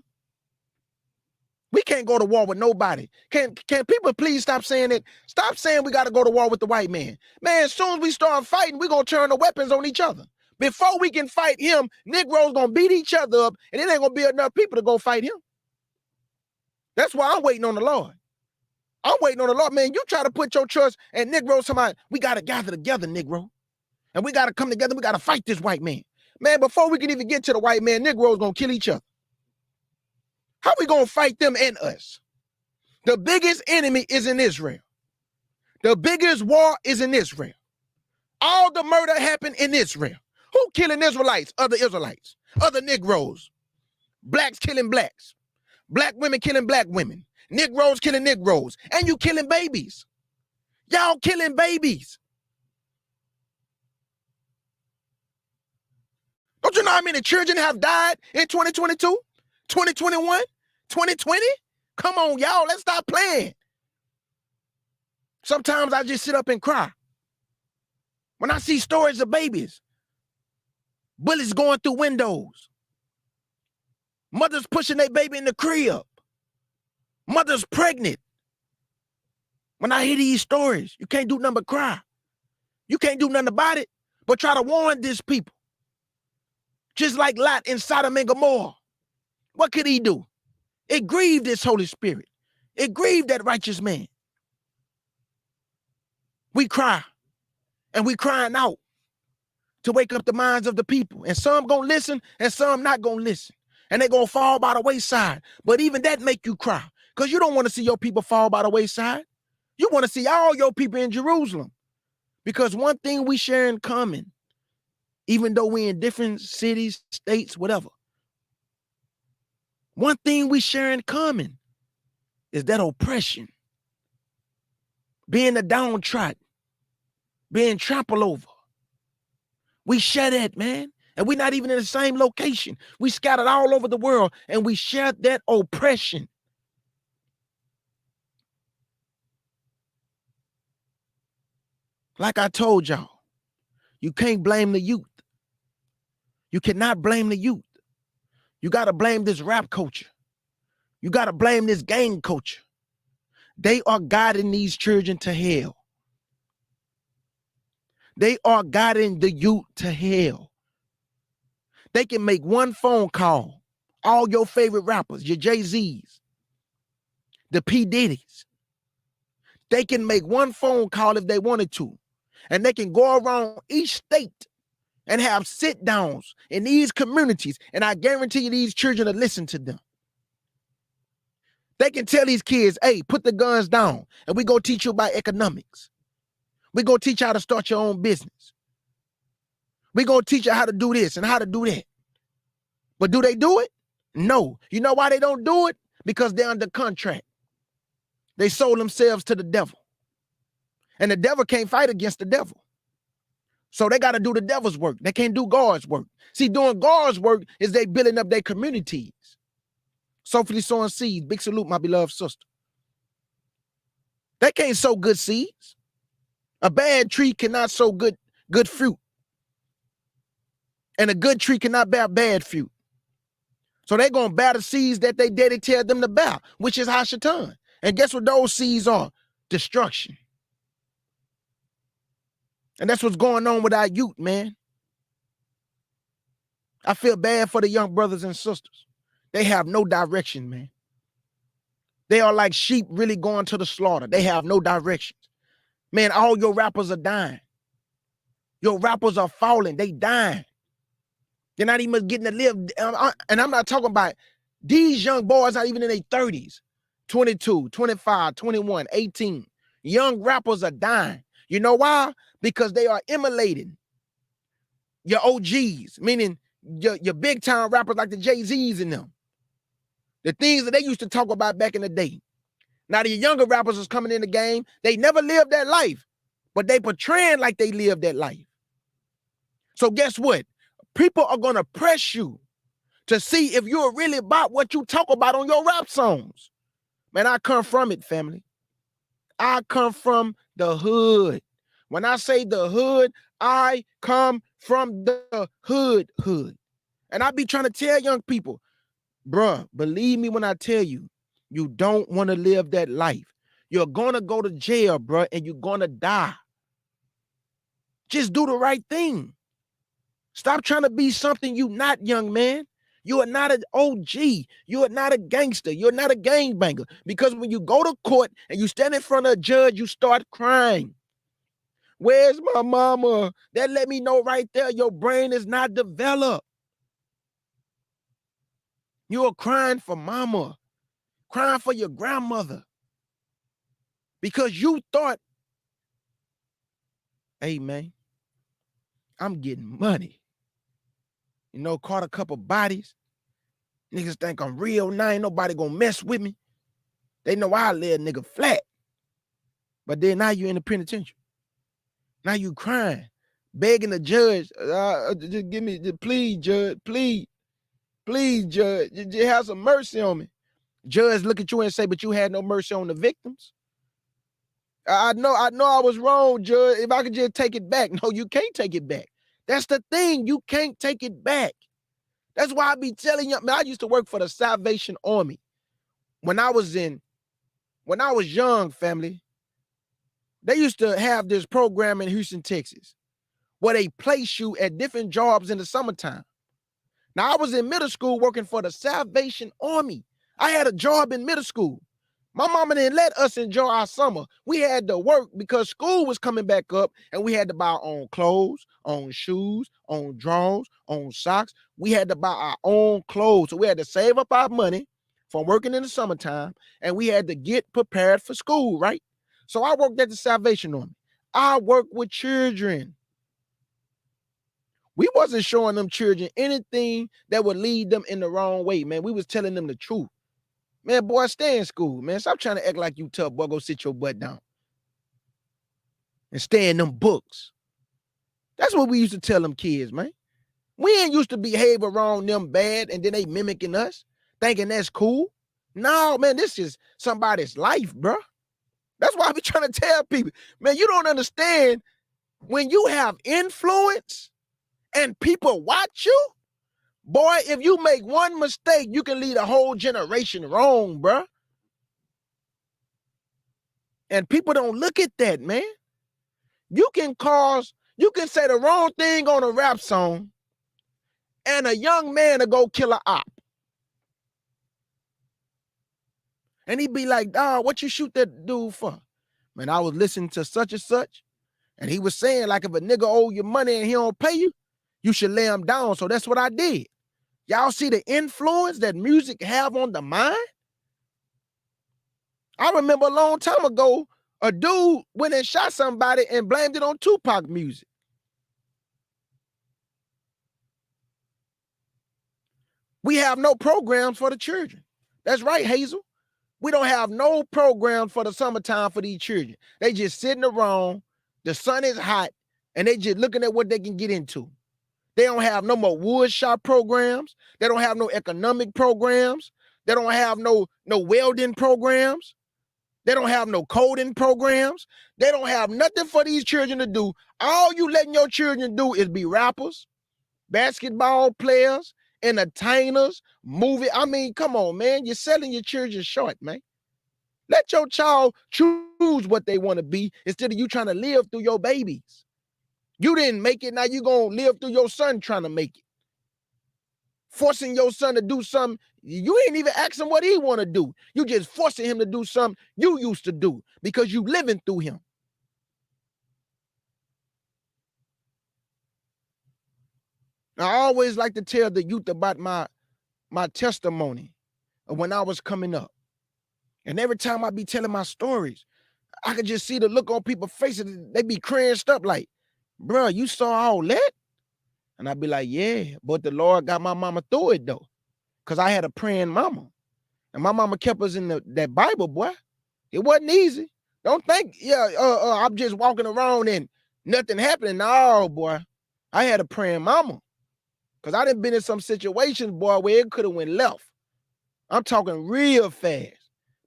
We can't go to war with nobody. Can people please stop saying it? Stop saying we got to go to war with the white man. Man, as soon as we start fighting, we're going to turn the weapons on each other. Before we can fight him, Negroes going to beat each other up, and it ain't going to be enough people to go fight him. That's why I'm waiting on the Lord. I'm waiting on the Lord. Man, you try to put your trust in Negroes, somebody, we got to gather together, Negro. And we got to come together. We got to fight this white man. Man, before we can even get to the white man, Negroes going to kill each other. How we going to fight them and us? The biggest enemy is in Israel. The biggest war is in Israel. All the murder happened in Israel. Who killing Israelites? Other Israelites. Other Negroes. Blacks killing blacks. Black women killing black women. Negroes killing Negroes. And you killing babies. Y'all killing babies. Don't you know how many children have died in 2022, 2021, 2020? Come on, y'all. Let's stop playing. Sometimes I just sit up and cry when I see stories of babies. Bullets going through windows. Mothers pushing their baby in the crib. Mothers pregnant. When I hear these stories, you can't do nothing but cry. You can't do nothing about it, but try to warn these people. Just like Lot in Sodom and Gomorrah. What could he do? It grieved his Holy Spirit. It grieved that righteous man. We cry, and we crying out to wake up the minds of the people. And some gonna listen, and some not gonna listen. And they gonna fall by the wayside. But even that make you cry, because you don't want to see your people fall by the wayside. You want to see all your people in Jerusalem. Because one thing we share in common, even though we're in different cities, states, whatever, one thing we share in common is that oppression. Being a downtrodden, being trampled over. We share that, man. And we're not even in the same location. We scattered all over the world, and we share that oppression. Like I told y'all, you can't blame the youth. You cannot blame the youth. You got to blame this rap culture. You got to blame this gang culture. They are guiding these children to hell. They are guiding the youth to hell. They can make one phone call. All your favorite rappers, your Jay-Z's, the P. Diddy's. They can make one phone call if they wanted to. And they can go around each state and have sit-downs in these communities. And I guarantee you these children will listen to them. They can tell these kids, hey, put the guns down, and we go teach you about economics. We go teach you how to start your own business. We go teach you how to do this and how to do that. But do they do it? No. You know why they don't do it? Because they're under contract. They sold themselves to the devil. And the devil can't fight against the devil. So they got to do the devil's work. They can't do God's work. See, doing God's work is they building up their communities. Soulfully sowing seeds. Big salute, my beloved sister. They can't sow good seeds. A bad tree cannot sow good fruit. And a good tree cannot bear bad fruit. So they're going to bear the seeds that they daddy tell them to bear, which is Hashatan. And guess what those seeds are? Destruction. And that's what's going on with our youth, man. I feel bad for the young brothers and sisters. They have no direction, man. They are like sheep really going to the slaughter. They have no directions. Man, all your rappers are dying. Your rappers are falling. They dying. They're not even getting to live. And I'm not talking about these young boys, not even in their 30s. 22, 25, 21, 18. Young rappers are dying. You know why? Because they are emulating your OGs, meaning your big time rappers like the Jay-Z's and them. The things that they used to talk about back in the day. Now the younger rappers is coming in the game. They never lived that life, but they portraying like they live that life. So guess what? People are going to press you to see if you're really about what you talk about on your rap songs. Man, I come from it, family. I come from the hood. When I say the hood, I come from the hood. And I be trying to tell young people, bruh, believe me when I tell you, you don't want to live that life. You're going to go to jail, bruh, and you're going to die. Just do the right thing. Stop trying to be something you not, young man. You are not an OG. You are not a gangster. You're not a gangbanger. Because when you go to court and you stand in front of a judge, you start crying. Where's my mama? That let me know right there your brain is not developed. You are crying for mama, crying for your grandmother. Because you thought, hey, man, I'm getting money. You know, caught a couple bodies. Niggas think I'm real now. Ain't nobody gonna mess with me. They know I lay a nigga flat. But then now you in the penitentiary. Now you crying, begging the judge, just give me, please, judge, please, judge, just have some mercy on me. Judge look at you and say, but you had no mercy on the victims. I know I was wrong, judge. If I could just take it back. No, you can't take it back. That's the thing. You can't take it back. That's why I be telling you, man, I used to work for the Salvation Army. When I was young, family, they used to have this program in Houston, Texas, where they place you at different jobs in the summertime. Now, I was in middle school working for the Salvation Army. I had a job in middle school. My mama didn't let us enjoy our summer. We had to work because school was coming back up and we had to buy our own clothes, own shoes, own drawers, own socks. We had to buy our own clothes. So we had to save up our money from working in the summertime and we had to get prepared for school, right? So I worked at the Salvation Army. I worked with children. We wasn't showing them children anything that would lead them in the wrong way, man. We was telling them the truth. Man, boy, stay in school, man. Stop trying to act like you tough, boy. Go sit your butt down. And stay in them books. That's what we used to tell them kids, man. We ain't used to behave around them bad and then they mimicking us, thinking that's cool. No, man, this is somebody's life, bro. That's why I be trying to tell people, man, you don't understand when you have influence and people watch you, boy, if you make one mistake, you can lead a whole generation wrong, bro. And people don't look at that, man. You can say the wrong thing on a rap song and a young man will go kill a op. And he'd be like, dawg, what you shoot that dude for? Man, I was listening to such and such, and he was saying, like, if a nigga owe you money and he don't pay you, you should lay him down. So that's what I did. Y'all see the influence that music have on the mind? I remember a long time ago, a dude went and shot somebody and blamed it on Tupac music. We have no programs for the children. That's right, Hazel. We don't have no programs for the summertime for these children. They just sitting around, the sun is hot, and they just looking at what they can get into. They don't have no more wood shop programs. They don't have no economic programs. They don't have no welding programs. They don't have no coding programs. They don't have nothing for these children to do. All you letting your children do is be rappers, basketball players, entertainers, movie. I mean, come on, man. You're selling your children short, man. Let your child choose what they want to be instead of you trying to live through your babies. You didn't make it, now you gonna live through your son trying to make it. Forcing your son to do something, you ain't even asking what he want to do. You just forcing him to do something you used to do because you living through him. I always like to tell the youth about my testimony of when I was coming up. And every time I be telling my stories, I could just see the look on people's faces. They be cringed up like, bro, you saw all that? And I'd be like, yeah, but the Lord got my mama through it though. Because I had a praying mama. And my mama kept us in that Bible, boy. It wasn't easy, Don't think, I'm just walking around and nothing happening. No, boy. I had a praying mama. Because I done been in some situations, boy, where it could have went left. I'm talking real fast.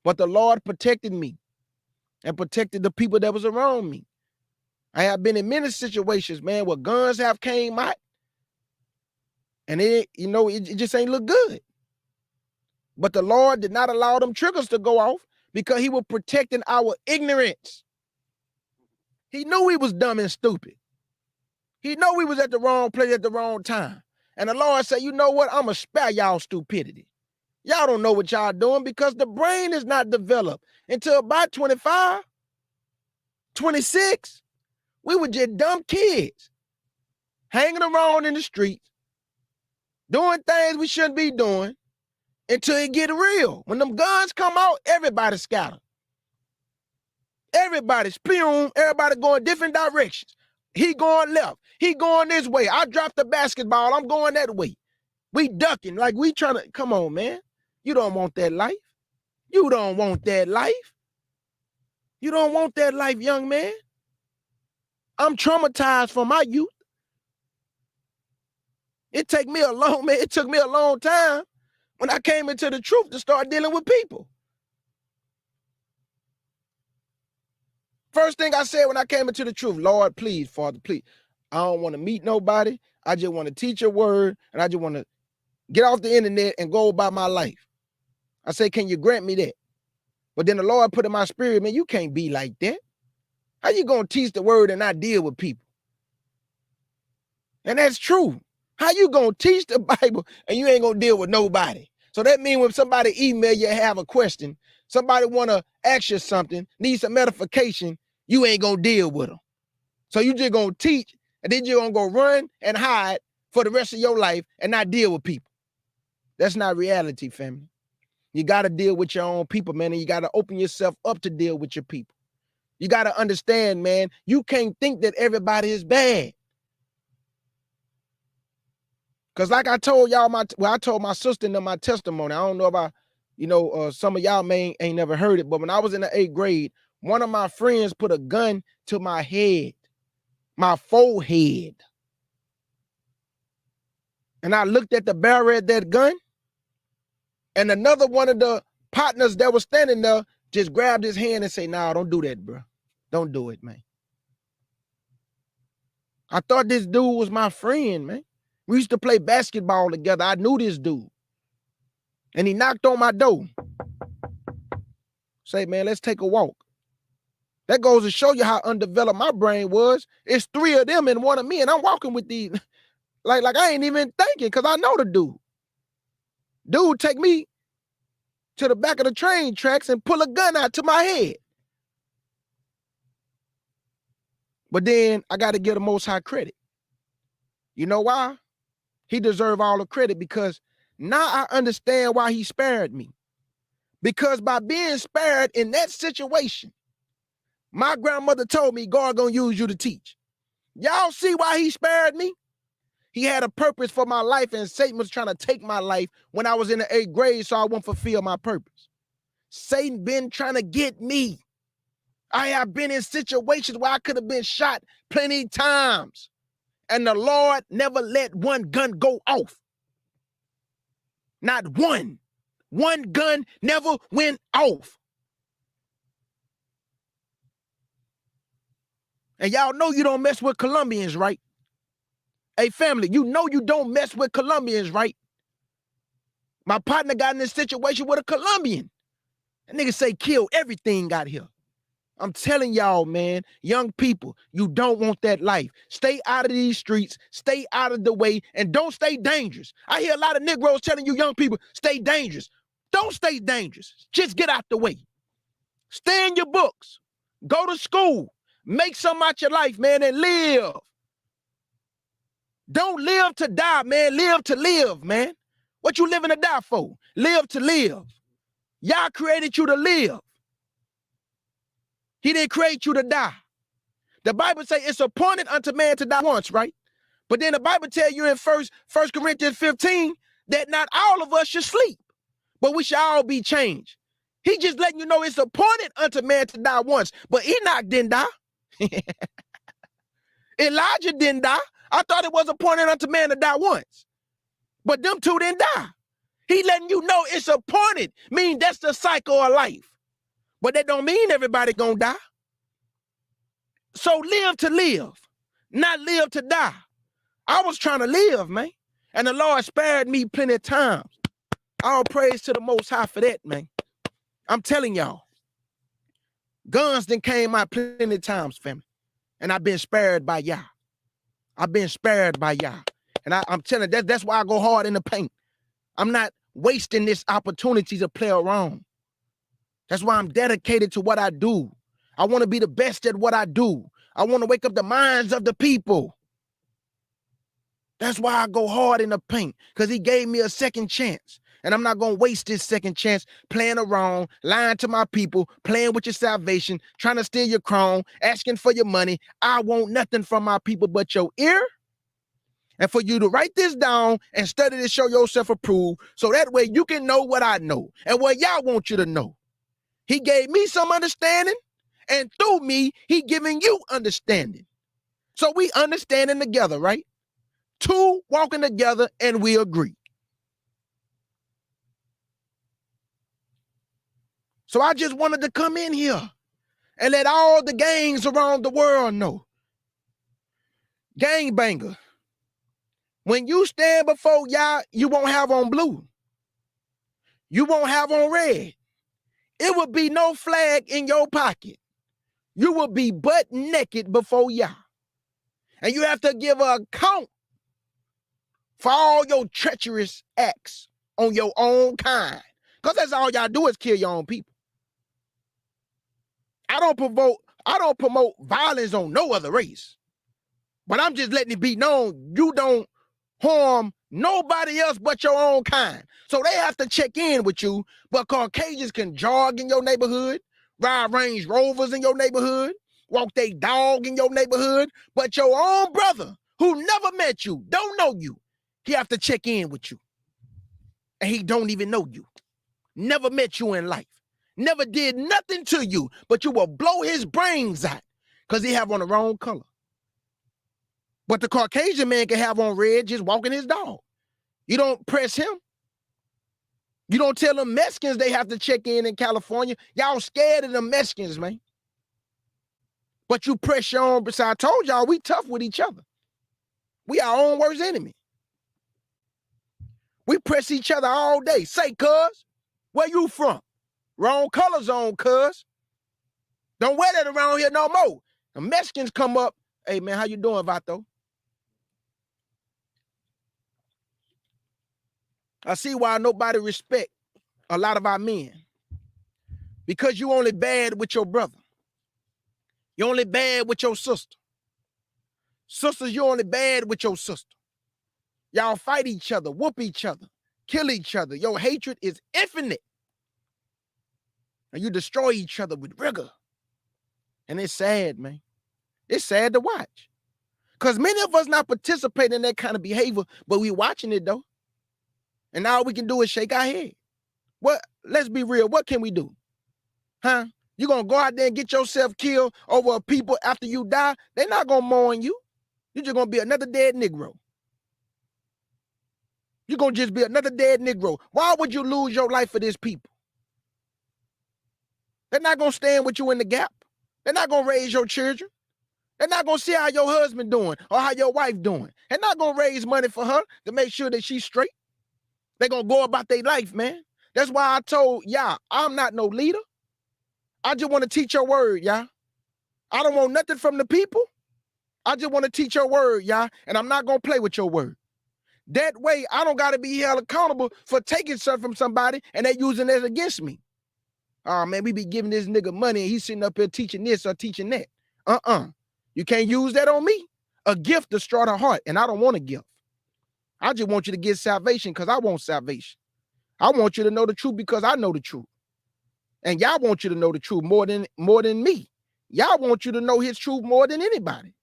But the Lord protected me and protected the people that was around me. I have been in many situations, man, where guns have came out. And it just ain't look good. But the Lord did not allow them triggers to go off because he was protecting our ignorance. He knew we was dumb and stupid. He knew we was at the wrong place at the wrong time. And the Lord said, you know what? I'm going to spare y'all stupidity. Y'all don't know what y'all doing because the brain is not developed until about 25, 26. We were just dumb kids hanging around in the streets, doing things we shouldn't be doing until it get real. When them guns come out, everybody scatter. Everybody spewing, everybody going different directions. He going left. He going this way. I dropped the basketball. I'm going that way. We ducking like we trying to, come on, man. You don't want that life. You don't want that life. You don't want that life, young man. I'm traumatized from my youth. It took me a long time when I came into the truth to start dealing with people. First thing I said when I came into the truth, Lord, please, Father, please. I don't want to meet nobody. I just want to teach your word, and I just want to get off the internet and go about my life. I say, can you grant me that? But then the Lord put in my spirit, man, you can't be like that. How you going to teach the word and not deal with people? And that's true. How you going to teach the Bible and you ain't going to deal with nobody? So that means when somebody email you and have a question, somebody want to ask you something, need some edification, you ain't going to deal with them. So you just going to teach, and then you're going to go run and hide for the rest of your life and not deal with people. That's not reality, family. You got to deal with your own people, man, and you got to open yourself up to deal with your people. You got to understand, man, you can't think that everybody is bad. Because like I told y'all, I told my sister in my testimony, I don't know about, some of y'all ain't never heard it, but when I was in the 8th grade, one of my friends put a gun to my head, my forehead. And I looked at the barrel of that gun, and another one of the partners that was standing there just grabbed his hand and said, nah, don't do that, bro. Don't do it, man. I thought this dude was my friend, man. We used to play basketball together. I knew this dude. And he knocked on my door. Say, man, let's take a walk. That goes to show you how undeveloped my brain was. It's 3 of them and 1 of me, and I'm walking with these. Like I ain't even thinking because I know the dude. Dude take me to the back of the train tracks and pull a gun out to my head. But then I got to give the Most High credit. You know why? He deserves all the credit because now I understand why he spared me. Because by being spared in that situation, my grandmother told me God gonna use you to teach. Y'all see why he spared me? He had a purpose for my life, and Satan was trying to take my life when I was in the 8th grade so I won't fulfill my purpose. Satan been trying to get me. I have been in situations where I could have been shot plenty times, and the Lord never let one gun go off. Not one. One gun never went off. And y'all know you don't mess with Colombians, right? Hey, family, you know you don't mess with Colombians, right? My partner got in this situation with a Colombian. That nigga say kill everything out here. I'm telling y'all, man, young people, you don't want that life. Stay out of these streets, stay out of the way, and don't stay dangerous. I hear a lot of Negroes telling you young people, stay dangerous. Don't stay dangerous. Just get out the way. Stay in your books. Go to school. Make something out your life, man, and live. Don't live to die, man. Live to live, man. What you living to die for? Live to live. Yah created you to live. He didn't create you to die. The Bible says it's appointed unto man to die once, right? But then the Bible tells you in First Corinthians 15 that not all of us should sleep, but we should all be changed. He just letting you know it's appointed unto man to die once. But Enoch didn't die. Elijah didn't die. I thought it was appointed unto man to die once. But them two didn't die. He letting you know it's appointed. Mean that's the cycle of life. But that don't mean everybody gonna die. So live to live, not live to die. I was trying to live, man. And the Lord spared me plenty of times. All praise to the Most High for that, man. I'm telling y'all. Guns done came out plenty of times, family. And I've been spared by y'all. I've been spared by y'all. And I'm telling you, that's why I go hard in the paint. I'm not wasting this opportunity to play around. That's why I'm dedicated to what I do. I want to be the best at what I do. I want to wake up the minds of the people. That's why I go hard in the paint, because he gave me a second chance. And I'm not going to waste this second chance playing around, lying to my people, playing with your salvation, trying to steal your crown, asking for your money. I want nothing from my people but your ear. And for you to write this down and study to show yourself approved, so that way you can know what I know and what y'all want you to know. He gave me some understanding, and through me, he giving you understanding. So we understanding together, right? Two walking together and we agree. So I just wanted to come in here and let all the gangs around the world know. Gangbanger. When you stand before y'all, you won't have on blue. You won't have on red. It will be no flag in your pocket. You will be butt naked before y'all. And you have to give an account for all your treacherous acts on your own kind. Because that's all y'all do is kill your own people. I don't promote violence on no other race. But I'm just letting it be known you don't harm nobody else but your own kind. So they have to check in with you. But Caucasians can jog in your neighborhood, ride Range Rovers in your neighborhood, walk their dog in your neighborhood. But your own brother who never met you, don't know you, he have to check in with you. And he don't even know you. Never met you in life. Never did nothing to you, but you will blow his brains out because he have on the wrong color. But the Caucasian man can have on red just walking his dog. You don't press him. You don't tell them Mexicans they have to check in California. Y'all scared of them Mexicans, man. But you press your own. So I told y'all we tough with each other. We our own worst enemy. We press each other all day. Say, cuz, where you from? Wrong color zone, cuz. Don't wear that around here no more. The Mexicans come up. Hey, man, how you doing, Vato? I see why nobody respect a lot of our men. Because you only bad with your brother. You only bad with your sister. Sisters, you only bad with your sister. Y'all fight each other, whoop each other, kill each other. Your hatred is infinite. And you destroy each other with rigor. And it's sad, man. It's sad to watch. Because many of us not participating in that kind of behavior, but we watching it, though. And all we can do is shake our head. What? Let's be real. What can we do? Huh? You going to go out there and get yourself killed over people after you die? They're not going to mourn you. You're just going to be another dead Negro. You're going to just be another dead Negro. Why would you lose your life for these people? They're not going to stand with you in the gap. They're not going to raise your children. They're not going to see how your husband doing or how your wife doing. They're not going to raise money for her to make sure that she's straight. They're going to go about their life, man. That's why I told y'all, I'm not no leader. I just want to teach your word, y'all. I don't want nothing from the people. I just want to teach your word, y'all. And I'm not going to play with your word. That way, I don't got to be held accountable for taking something from somebody and they using it against me. Oh, man, we be giving this nigga money and he's sitting up here teaching this or teaching that. You can't use that on me. A gift destroys the heart, and I don't want a gift. I just want you to get salvation because I want salvation. I want you to know the truth because I know the truth. And y'all want you to know the truth more than me. Y'all want you to know his truth more than anybody.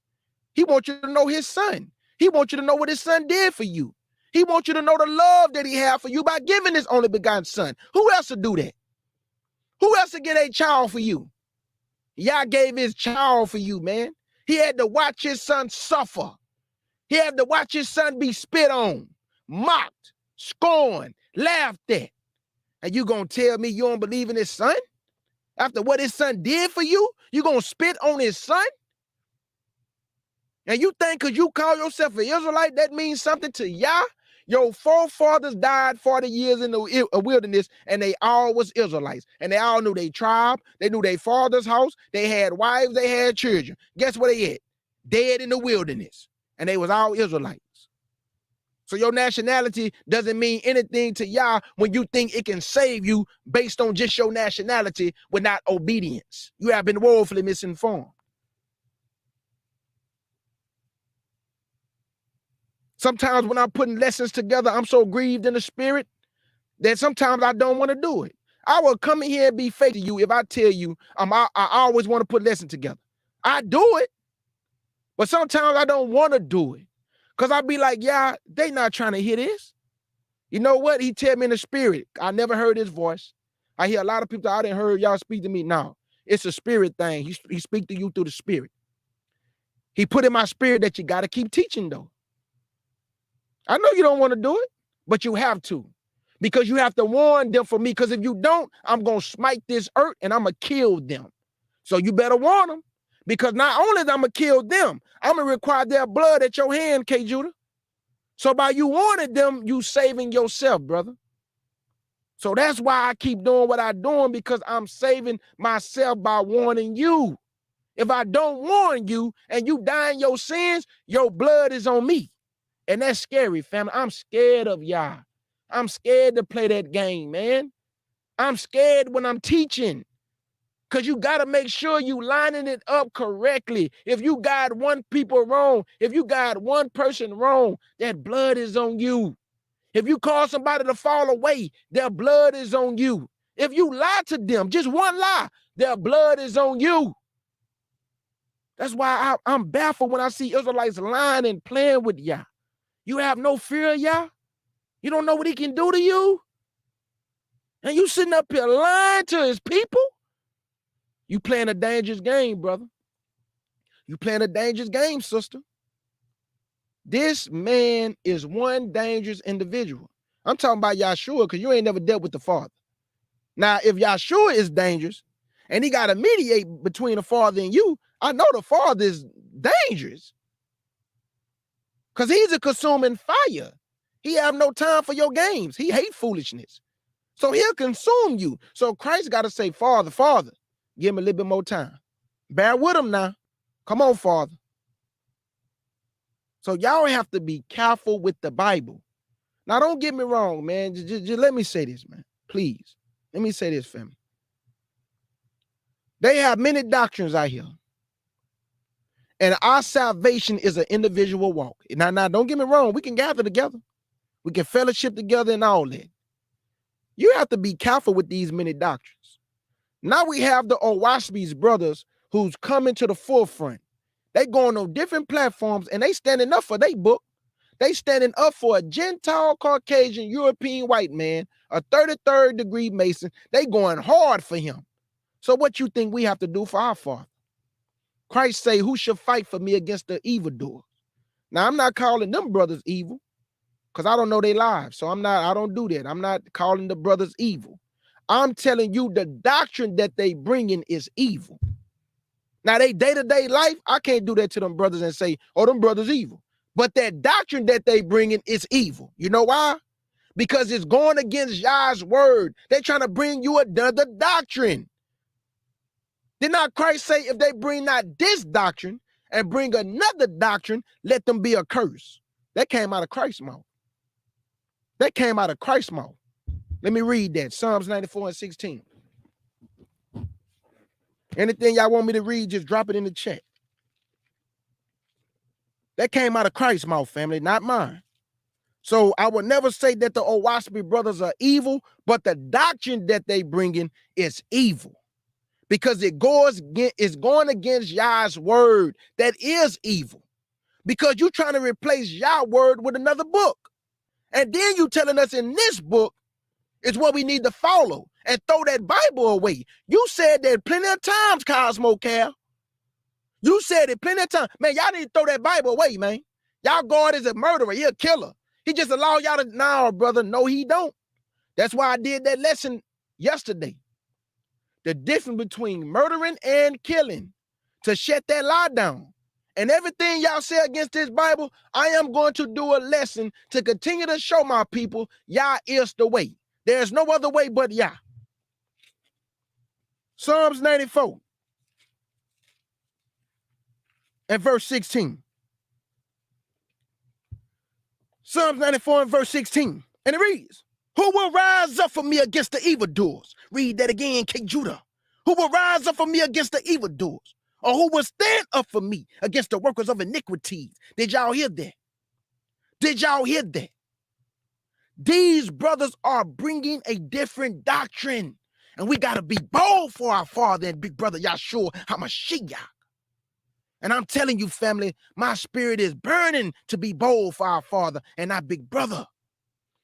He wants you to know his son. He wants you to know what his son did for you. He wants you to know the love that he had for you by giving his only begotten son. Who else would do that? Who else to get a child for you? Yah gave his child for you, man. He had to watch his son suffer. He had to watch his son be spit on, mocked, scorned, laughed at. And you gonna tell me you don't believe in his son? After what his son did for you, you gonna spit on his son? And you think because you call yourself an Israelite, that means something to Yah? Your forefathers died 40 years in the wilderness, and they all was Israelites. And they all knew their tribe. They knew their father's house. They had wives. They had children. Guess where they at? Dead in the wilderness. And they was all Israelites. So your nationality doesn't mean anything to Yah when you think it can save you based on just your nationality without obedience. You have been woefully misinformed. Sometimes when I'm putting lessons together, I'm so grieved in the spirit that sometimes I don't want to do it. I will come in here and be fake to you if I tell you I always want to put lessons together. I do it, but sometimes I don't want to do it because I be like, yeah, they not trying to hear this. You know what? He tell me in the spirit. I never heard his voice. I hear a lot of people, I didn't heard y'all speak to me. No, it's a spirit thing. He speak to you through the spirit. He put in my spirit that you got to keep teaching though. I know you don't want to do it, but you have to. Because you have to warn them for me. Because if you don't, I'm going to smite this earth and I'm going to kill them. So you better warn them. Because not only am I going to kill them, I'm going to require their blood at your hand, K. Judah. So by you warning them, you saving yourself, brother. So that's why I keep doing what I'm doing, because I'm saving myself by warning you. If I don't warn you and you die in your sins, your blood is on me. And that's scary, family. I'm scared of y'all. I'm scared to play that game, man. I'm scared when I'm teaching. Because you got to make sure you lining it up correctly. If you got one people wrong, if you got one person wrong, that blood is on you. If you cause somebody to fall away, their blood is on you. If you lie to them, just one lie, their blood is on you. That's why I'm baffled when I see Israelites lying and playing with Yah. You have no fear of Yah? You don't know what he can do to you? And you sitting up here lying to his people? You playing a dangerous game, brother. You playing a dangerous game, sister. This man is one dangerous individual. I'm talking about Yahshua because you ain't never dealt with the Father. Now, if Yahshua is dangerous and he got to mediate between the Father and you, I know the Father is dangerous because he's a consuming fire. He have no time for your games. He hate foolishness. So he'll consume you. So Christ got to say, Father, Father, give him a little bit more time. Bear with him now. Come on, Father. So y'all have to be careful with the Bible. Now, don't get me wrong, man. Just let me say this, man. Please. Let me say this, family. They have many doctrines out here. And our salvation is an individual walk. Now, don't get me wrong. We can gather together. We can fellowship together and all that. You have to be careful with these many doctrines. Now we have the Owasbi's brothers who's coming to the forefront. They going on different platforms and they standing up for their book. They standing up for a Gentile, Caucasian, European white man, a 33rd degree Mason. They going hard for him. So what you think we have to do for our Father? Christ say, who shall fight for me against the evildoer? Now, I'm not calling them brothers evil because I don't know their lives. So I don't do that. I'm not calling the brothers evil. I'm telling you the doctrine that they bringing is evil. Now, they day-to-day life, I can't do that to them brothers and say, oh, them brothers evil. But that doctrine that they bringing is evil. You know why? Because it's going against Yah's word. They're trying to bring you another doctrine. Did not Christ say, if they bring not this doctrine and bring another doctrine, let them be accursed? That came out of Christ's mouth. That came out of Christ's mouth. Let me read that. Psalms 94:16. Anything y'all want me to read, just drop it in the chat. That came out of Christ's mouth, family, not mine. So I would never say that the Owasbi brothers are evil, but the doctrine that they bring in is evil. Because it's going against Yah's word. That is evil. Because you're trying to replace Yah's word with another book. And then you telling us in this book is what we need to follow. and throw that Bible away. You said that plenty of times, Cosmo Cal. You said it plenty of times. Man, y'all need to throw that Bible away, man. Y'all God is a murderer. He a killer. He just allow y'all to, nah, brother. No, he don't. That's why I did that lesson yesterday. The difference between murdering and killing, to shut that lie down. And everything y'all say against this Bible, I am going to do a lesson to continue to show my people, Yah is the way. There's no other way but Yah. Psalms 94 and verse 16. Psalms 94 and verse 16. And it reads, who will rise up for me against the evildoers? Read that again, King Judah. Who will rise up for me against the evildoers? Or who will stand up for me against the workers of iniquities? Did y'all hear that? Did y'all hear that? These brothers are bringing a different doctrine. And we got to be bold for our Father and big brother Yahshua HaMashiach. And I'm telling you, family, my spirit is burning to be bold for our Father and our big brother.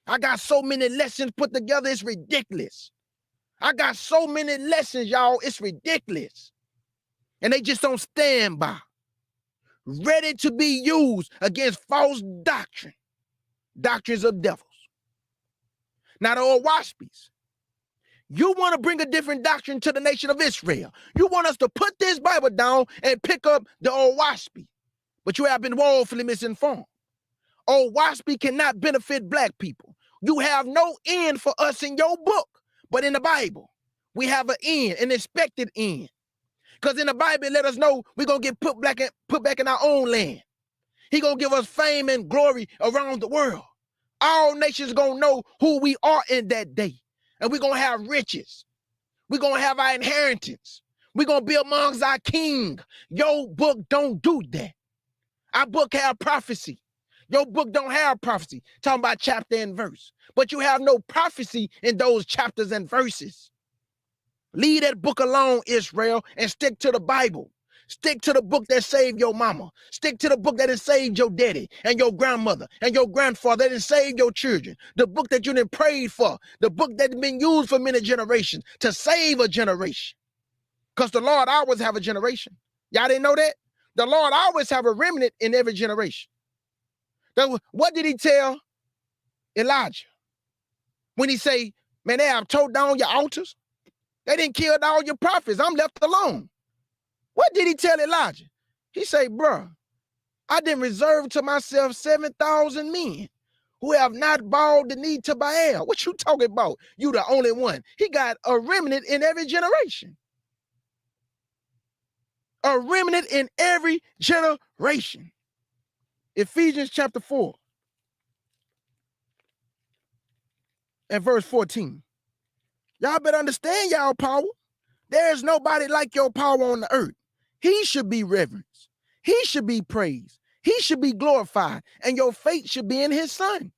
I got so many lessons put together, it's ridiculous. I got so many lessons, y'all, it's ridiculous. And they just don't stand by, ready to be used against false doctrine, doctrines of devils. Now the old waspies, you want to bring a different doctrine to the nation of Israel. You want us to put this Bible down and pick up the old waspy, but you have been woefully misinformed. Old waspy cannot benefit black people. You have no end for us in your book, but in the Bible, we have an end, an expected end. Because in the Bible, it let us know we're going to get put back in our own land. He going to give us fame and glory around the world. All nations going to know who we are in that day. And we're going to have riches. We're going to have our inheritance. We're going to be amongst our king. Your book don't do that. Our book have prophecy. Your book don't have prophecy. Talking about chapter and verse. But you have no prophecy in those chapters and verses. Leave that book alone, Israel, and stick to the Bible. Stick to the book that saved your mama. Stick to the book that has saved your daddy and your grandmother and your grandfather, that has saved your children. The book that you done prayed for. The book that has been used for many generations to save a generation. Because the Lord always have a generation. Y'all didn't know that? The Lord always have a remnant in every generation. What did he tell Elijah? When he say, man, they have tore down your altars. They didn't kill all your prophets. I'm left alone. What did he tell Elijah? He say, bro, I didn't reserve to myself 7,000 men who have not bowed the knee to Baal. What you talking about? You the only one. He got a remnant in every generation. A remnant in every generation. Ephesians chapter 4 and verse 14. Y'all better understand y'all power. There is nobody like your power on the earth. He should be reverenced. He should be praised. He should be glorified. And your faith should be in his son.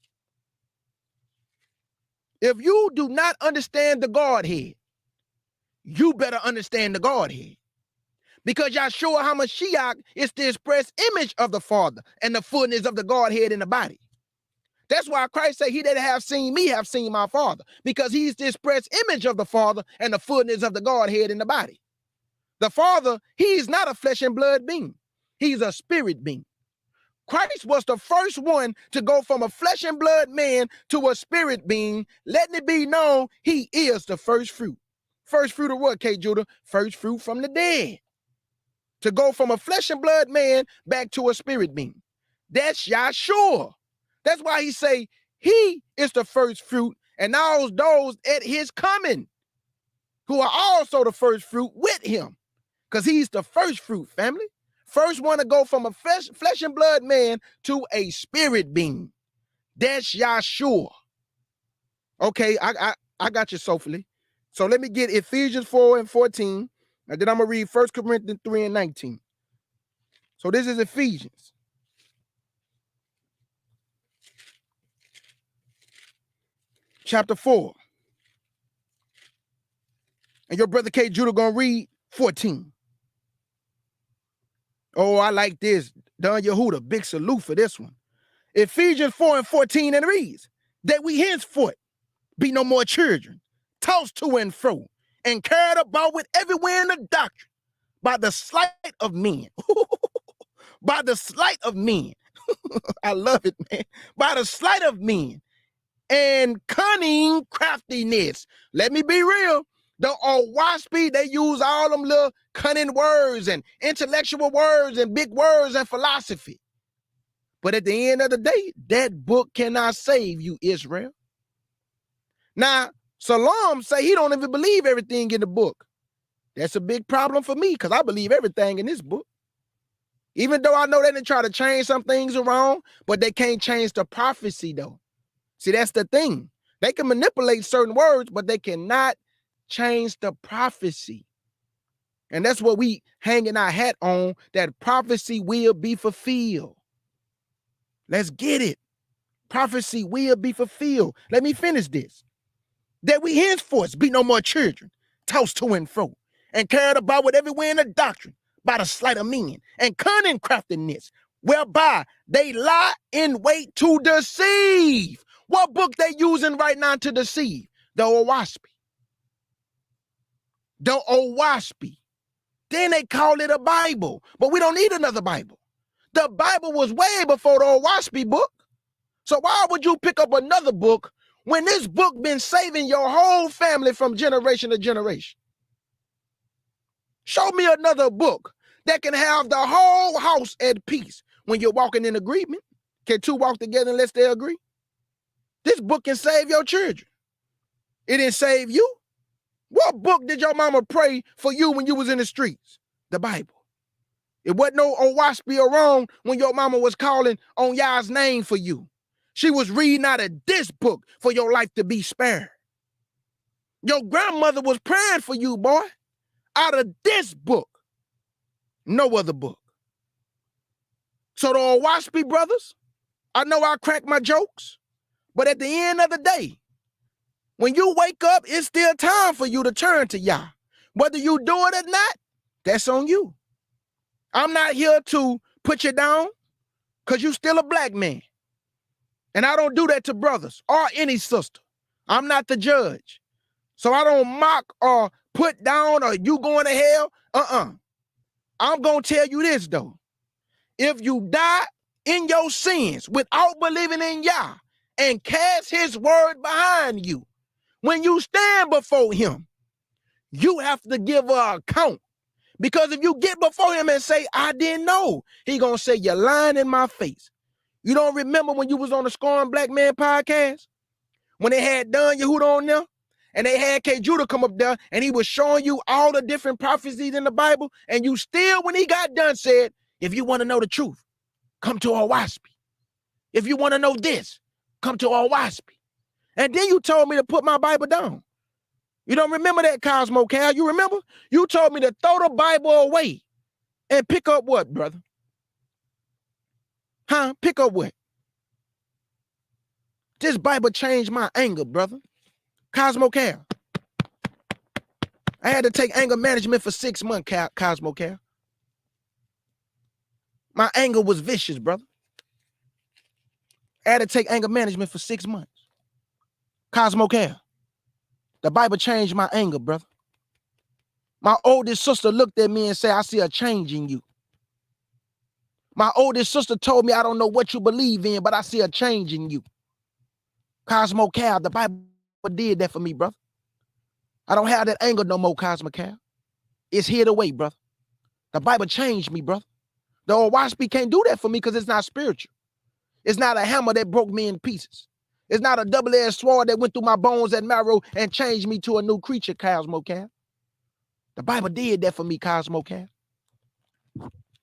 If you do not understand the Godhead, you better understand the Godhead. Because Yahshua HaMashiach is the express image of the Father and the fullness of the Godhead in the body. That's why Christ said, he that have seen me have seen my Father, because he's the express image of the Father and the fullness of the Godhead in the body. The Father, he's not a flesh and blood being. He's a spirit being. Christ was the first one to go from a flesh and blood man to a spirit being, letting it be known he is the first fruit. First fruit of what, K. Judah? First fruit from the dead. To go from a flesh and blood man back to a spirit being. That's Yahshua. That's why he say he is the first fruit, and all those at his coming who are also the first fruit with him, because he's the first fruit, family. First one to go from a flesh and blood man to a spirit being. That's Yahshua. Okay, I got you, Sophie. So let me get Ephesians 4 and 14, and then I'm going to read 1 Corinthians 3 and 19. So this is Ephesians. Chapter 4. And your brother K. Judah gonna read 14. Oh, I like this. Don Yehuda, big salute for this one. Ephesians 4 and 14, and it reads, that we henceforth be no more children, tossed to and fro, and carried about with every wind of doctrine, by the sleight of men. By the sleight of men. I love it, man. By the sleight of men and cunning craftiness. Let me be real. The waspy, they use all them little cunning words and intellectual words and big words and philosophy. But at the end of the day, that book cannot save you, Israel. Now, Salam say he don't even believe everything in the book. That's a big problem for me because I believe everything in this book. Even though I know they didn't try to change some things around, but they can't change the prophecy though. See, that's the thing. They can manipulate certain words, but they cannot change the prophecy. And that's what we hanging our hat on, that prophecy will be fulfilled. Let's get it. Prophecy will be fulfilled. Let me finish this. That we henceforth be no more children, tossed to and fro, and carried about with every wind of doctrine, by the sleight of men, and cunning craftiness, whereby they lie in wait to deceive. What book they using right now to deceive? The Owaspy. The Owaspy. Then they call it a Bible, but we don't need another Bible. The Bible was way before the Owaspy book. So why would you pick up another book when this book been saving your whole family from generation to generation? Show me another book that can have the whole house at peace when you're walking in agreement. Can two walk together unless they agree? This book can save your children. It didn't save you. What book did your mama pray for you when you was in the streets? The Bible. It wasn't no Owaspy around when your mama was calling on Yah's name for you. She was reading out of this book for your life to be spared. Your grandmother was praying for you, boy, out of this book. No other book. So the Owaspy brothers, I know I crack my jokes, but at the end of the day, when you wake up, it's still time for you to turn to Yah. Whether you do it or not, that's on you. I'm not here to put you down because you still a black man. And I don't do that to brothers or any sister. I'm not the judge. So I don't mock or put down or you going to hell. I'm going to tell you this, though. If you die in your sins without believing in Yah and cast his word behind you, when you stand before him, you have to give an account. Because if you get before him and say, I didn't know, he going to say, you're lying in my face. You don't remember when you was on the Scorn Black Man podcast? When they had Don Yehuda on there? And they had K. Judah come up there and he was showing you all the different prophecies in the Bible. And you still, when he got done, said, if you want to know the truth, come to Owaspy. If you want to know this, come to Owaspy. And then you told me to put my Bible down. You don't remember that, Cosmo Cal? You remember? You told me to throw the Bible away and pick up what, brother? Huh? Pick up what? This Bible changed my anger, brother. Cosmo Cal. I had to take anger management for 6 months, Cosmo Cal. My anger was vicious, brother. I had to take anger management for 6 months. Cosmo Cal. The Bible changed my anger, brother. My oldest sister looked at me and said, I see a change in you. My oldest sister told me, I don't know what you believe in, but I see a change in you. Cosmo Cal, the Bible did that for me, brother. I don't have that anger no more, Cosmo Cal. It's hid away, brother. The Bible changed me, brother. The Owaspy can't do that for me because it's not spiritual. It's not a hammer that broke me in pieces. It's not a double-edged sword that went through my bones and marrow and changed me to a new creature, Cosmo Cal. The Bible did that for me, Cosmo Cal.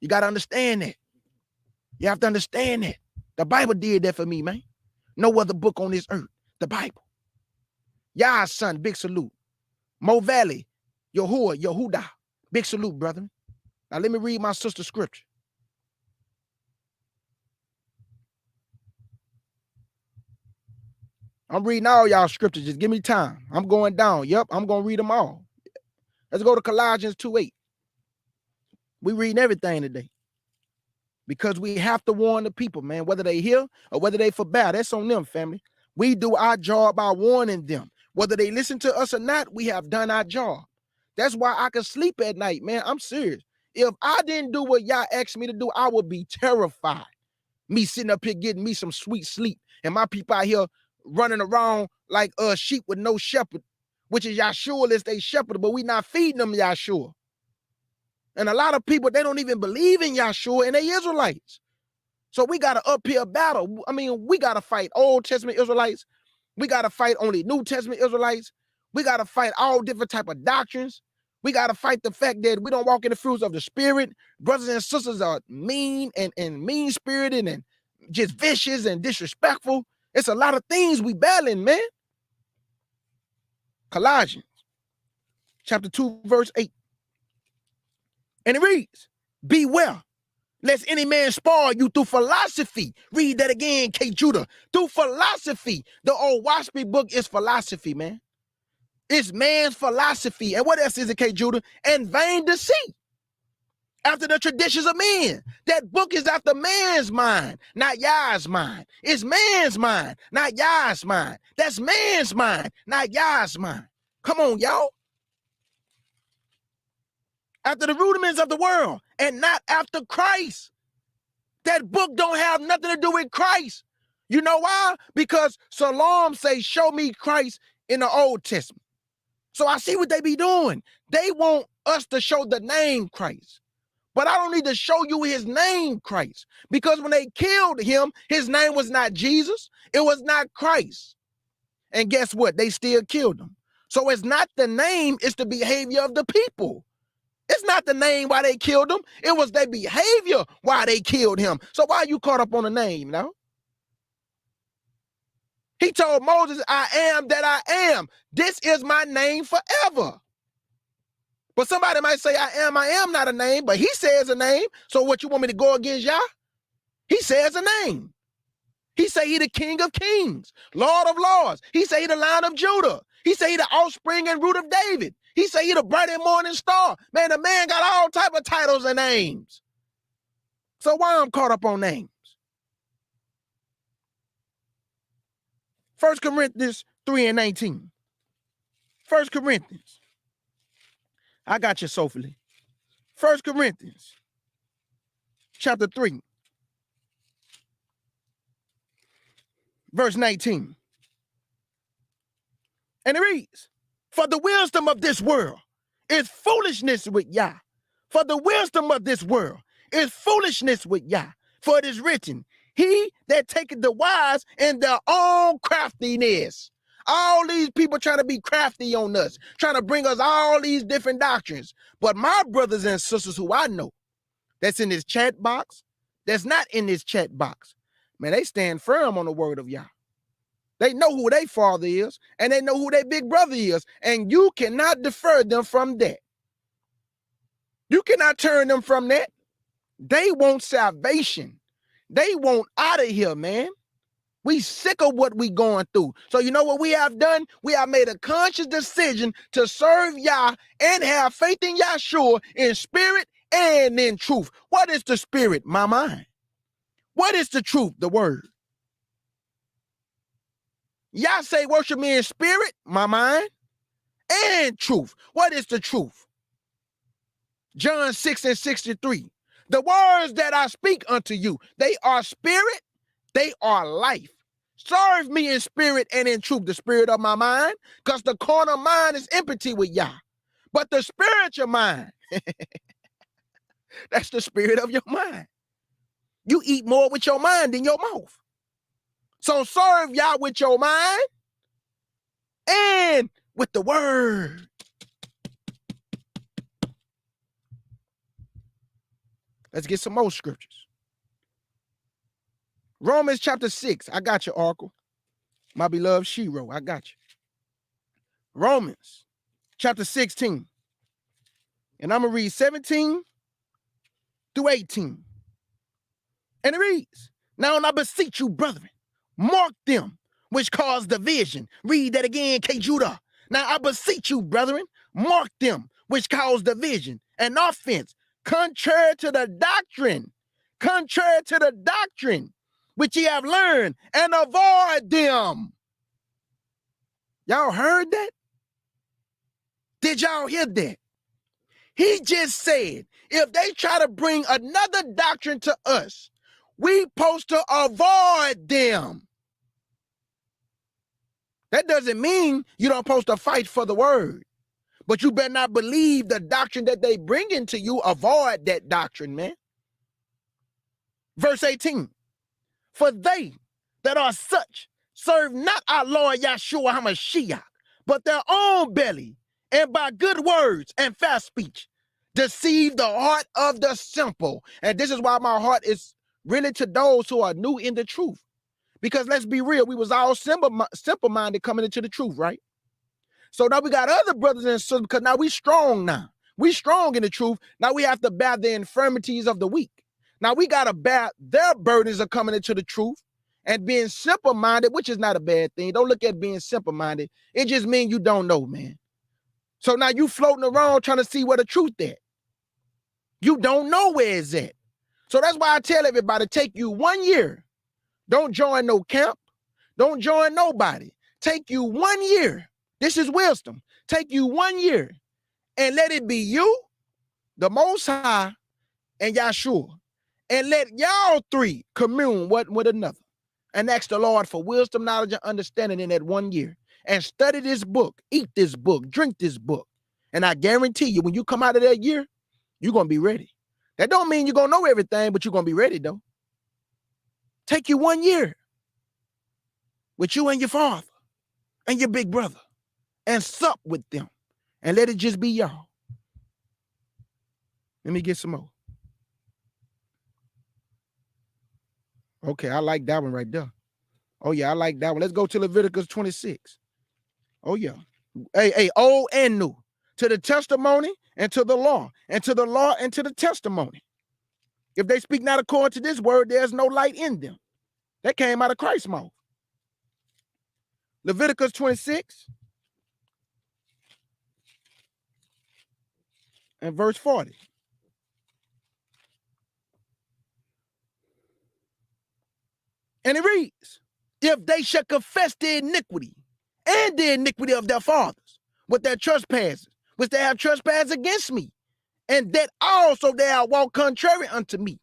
You got to understand that. You have to understand that. The Bible did that for me, man. No other book on this earth. The Bible. Yah's son, big salute. Mo Valley, Yehuda, big salute, brother. Now let me read my sister's scripture. I'm reading all y'all scriptures. Just give me time. I'm going down. Yep, I'm going to read them all. Let's go to Colossians 2:8. We reading everything today. Because we have to warn the people, man, whether they hear or whether they forbear. That's on them, family. We do our job by warning them. Whether they listen to us or not, we have done our job. That's why I can sleep at night, man. I'm serious. If I didn't do what y'all asked me to do, I would be terrified. Me sitting up here getting me some sweet sleep, and my people out here running around like sheep with no shepherd, which is Yahshua is they shepherd, but we not feeding them Yahshua. And a lot of people, they don't even believe in Yahshua, and they Israelites. So we got an uphill battle. I mean, we got to fight Old Testament Israelites. We got to fight only New Testament Israelites. We got to fight all different type of doctrines. We got to fight the fact that we don't walk in the fruits of the Spirit. Brothers and sisters are mean and mean-spirited and just vicious and disrespectful. It's a lot of things we battling, man. Colossians chapter 2, verse 8. And it reads, beware, lest any man spoil you through philosophy. Read that again, K. Judah. Through philosophy. The old Waspy book is philosophy, man. It's man's philosophy. And what else is it, K. Judah? And vain deceit. After the traditions of men. That book is after man's mind, not Yah's mind. It's man's mind, not Yah's mind. That's man's mind, not Yah's mind. Come on, y'all. After the rudiments of the world and not after Christ. That book don't have nothing to do with Christ. You know why? Because Psalm says, show me Christ in the Old Testament. So I see what they be doing. They want us to show the name Christ. But I don't need to show you his name Christ. Because when they killed him, his name was not Jesus. It was not Christ. And guess what? They still killed him. So it's not the name, it's the behavior of the people. It's not the name why they killed him. It was their behavior why they killed him. So why are you caught up on the name now? He told Moses, I am that I am. This is my name forever. But somebody might say, I am not a name, but he says a name. So what, you want me to go against Yah? He says a name. He say he the King of Kings, Lord of Lords. He say he the Lion of Judah. He say he the offspring and root of David. He say he the bright and morning star. Man, the man got all type of titles and names. So why I'm caught up on names? 1 Corinthians 3:19. 1 Corinthians. I got you, Sophie. 1 Corinthians chapter 3, verse 19. And it reads, for the wisdom of this world is foolishness with Yah. For the wisdom of this world is foolishness with Yah. For it is written, he that taketh the wise in their own craftiness. All these people trying to be crafty on us, trying to bring us all these different doctrines. But my brothers and sisters who I know, that's in this chat box, that's not in this chat box, man, they stand firm on the word of Yah. They know who their father is, and they know who their big brother is, and you cannot defer them from that. You cannot turn them from that. They want salvation. They want out of here, man. We sick of what we going through. So you know what we have done? We have made a conscious decision to serve Yah and have faith in Yahshua in spirit and in truth. What is the spirit? My mind. What is the truth? The word. Yah say worship me in spirit, my mind, and truth. What is the truth? John 6:63. The words that I speak unto you, they are spirit, they are life. Serve me in spirit and in truth, the spirit of my mind, because the carnal mind is empty with Yah. But the spiritual mind, that's the spirit of your mind. You eat more with your mind than your mouth. So serve Yah with your mind and with the word. Let's get some more scriptures. Romans chapter 6. I got you, Oracle. My beloved Shiro. I got you. Romans chapter 16. And I'm going to read 17 through 18. And it reads, now I beseech you, brethren, mark them which cause division. Read that again, K. Judah. Now I beseech you, brethren, mark them which cause division and offense, contrary to the doctrine which ye have learned, and avoid them. Y'all heard that? Did y'all hear that? He just said, if they try to bring another doctrine to us, we supposed to avoid them. That doesn't mean you don't supposed to fight for the word. But you better not believe the doctrine that they bring into you. Avoid that doctrine, man. Verse 18. For they that are such serve not our Lord Yahshua HaMashiach, but their own belly, and by good words and fast speech deceive the heart of the simple. And this is why my heart is really to those who are new in the truth. Because let's be real, we was all simple-minded coming into the truth, right? So now we got other brothers and sisters, because now we strong now. We strong in the truth. Now we have to bear the infirmities of the weak. Now we got to bear their burdens of coming into the truth and being simple-minded, which is not a bad thing. Don't look at being simple-minded. It just means you don't know, man. So now you floating around trying to see where the truth is. You don't know where it's at. So that's why I tell everybody, take you 1 year. Don't join no camp. Don't join nobody. Take you 1 year. This is wisdom. Take you 1 year and let it be you, the Most High, and Yahshua. And let y'all three commune one with another. And ask the Lord for wisdom, knowledge, and understanding in that 1 year. And study this book, eat this book, drink this book. And I guarantee you, when you come out of that year, you're going to be ready. That don't mean you're going to know everything, but you're going to be ready, though. Take you 1 year with you and your father and your big brother and sup with them and let it just be y'all. Let me get some more. Okay, I like that one right there. Oh, yeah, I like that one. Let's go to Leviticus 26. Oh, yeah. Hey, old and new. To the testimony and to the law, and to the law and to the testimony. If they speak not according to this word, there's no light in them. That came out of Christ's mouth. Leviticus 26 and verse 40. And it reads, if they shall confess their iniquity and the iniquity of their fathers with their trespasses, which they have trespassed against me, and that also they have walked contrary unto me,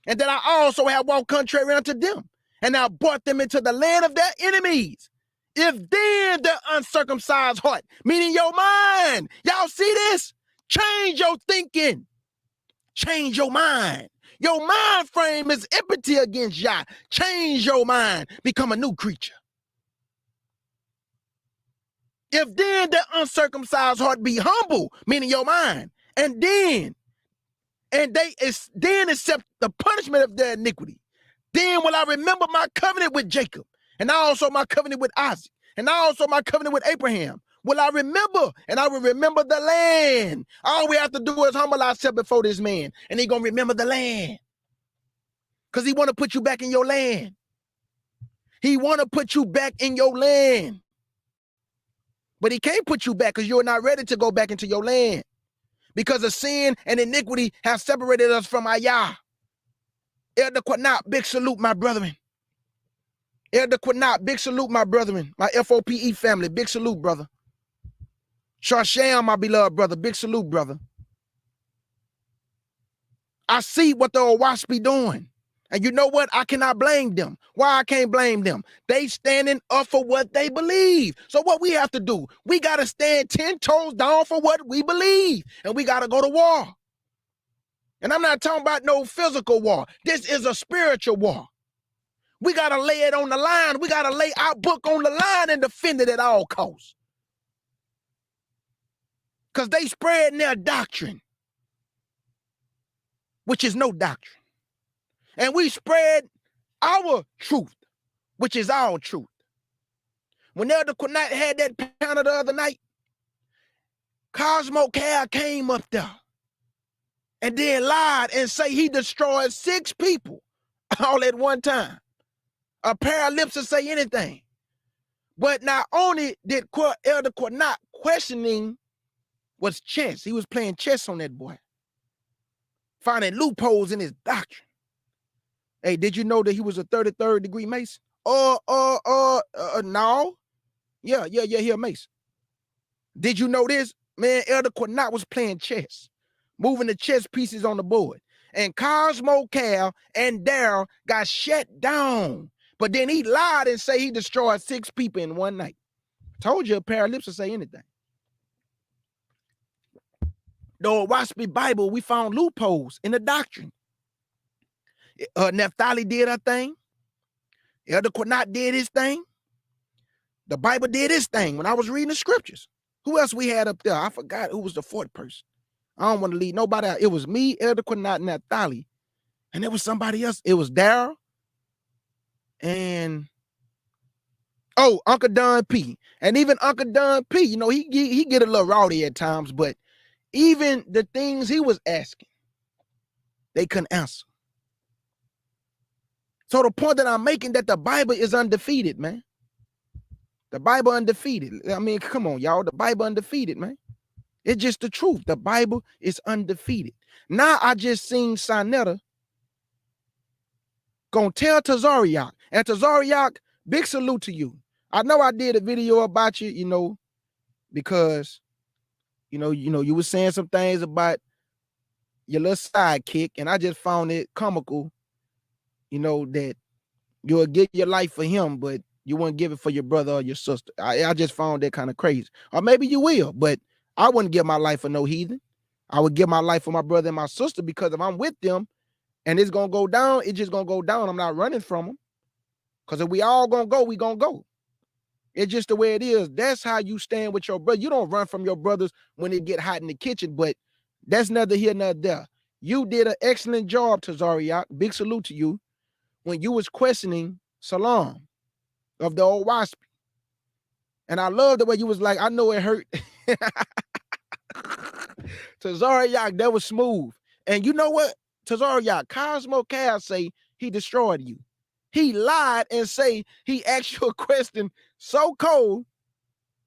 and that I also have walked contrary unto them, and I brought them into the land of their enemies. If then the uncircumcised heart, meaning your mind, y'all see this? Change your thinking. Change your mind. Your mind frame is empty against Yah. Change your mind. Become a new creature. If then the uncircumcised heart be humble, meaning your mind, and they accept the punishment of their iniquity, then will I remember my covenant with Jacob, and also my covenant with Isaac, and also my covenant with Abraham. Will I remember? And I will remember the land. All we have to do is humble ourselves before this man, and he's going to remember the land. Because he want to put you back in your land. He want to put you back in your land. But he can't put you back because you're not ready to go back into your land. Because of sin and iniquity have separated us from Ayah. Elder Quanat, big salute, my brethren. Elder Quanat, big salute, my brethren. My FOPE family, big salute, brother. Shasham, my beloved brother, big salute, brother. I see what the Owash be doing. And you know what? I cannot blame them. Why I can't blame them? They standing up for what they believe. So what we have to do, we got to stand 10 toes down for what we believe. And we got to go to war. And I'm not talking about no physical war. This is a spiritual war. We got to lay it on the line. We got to lay our book on the line and defend it at all costs. Because they spread their doctrine, which is no doctrine. And we spread our truth, which is our truth. When Elder Quanat had that panel the other night, Cosmo Cal came up there and then lied and say he destroyed 6 people all at one time. A pair of lips to say anything. But not only did Elder Quanat questioning was chess. He was playing chess on that boy. Finding loopholes in his doctrine. Hey, did you know that he was a 33rd degree Mason? No. Yeah, here, Mace. Did you know this? Man, Elder Quinot was playing chess, moving the chess pieces on the board. And Cosmo Cal and Daryl got shut down. But then he lied and say he destroyed 6 people in one night. Told you a paralypse will say anything. The Waspy Bible, we found loopholes in the doctrine. Naphtali did her thing. Elder Quinot did his thing. The Bible did its thing when I was reading the scriptures. Who else we had up there? I forgot who was the 4th person. I don't want to leave nobody out. It was me, Elder Quinot, and Naphtali. And there was somebody else. It was Daryl and Uncle Don P. And even Uncle Don P, you know, he get a little rowdy at times, but even the things he was asking, they couldn't answer. So the point that I'm making, that the Bible is undefeated, man. The Bible undefeated. I mean, come on, y'all. The Bible undefeated, man. It's just the truth. The Bible is undefeated. Now I just seen Sinetta gonna tell Tazariak. And Tazariak, big salute to you. I know I did a video about you, you know, because you were saying some things about your little sidekick, and I just found it comical, you know, that you'll give your life for him, but you wouldn't give it for your brother or your sister. I just found that kind of crazy. Or maybe you will, but I wouldn't give my life for no heathen. I would give my life for my brother and my sister, because if I'm with them and it's gonna go down, it's just gonna go down. I'm not running from them. Because if we all gonna go, we gonna go. It's just the way it is. That's how you stand with your brother. You don't run from your brothers when it get hot in the kitchen, but that's neither here nor there. You did an excellent job, Tazariak. Big salute to you when you was questioning Salam of the old Waspy. And I love the way you was like, I know it hurt. Tazariak, that was smooth. And you know what? Tazariak, Cosmo Cal say he destroyed you. He lied and say he asked you a question so cold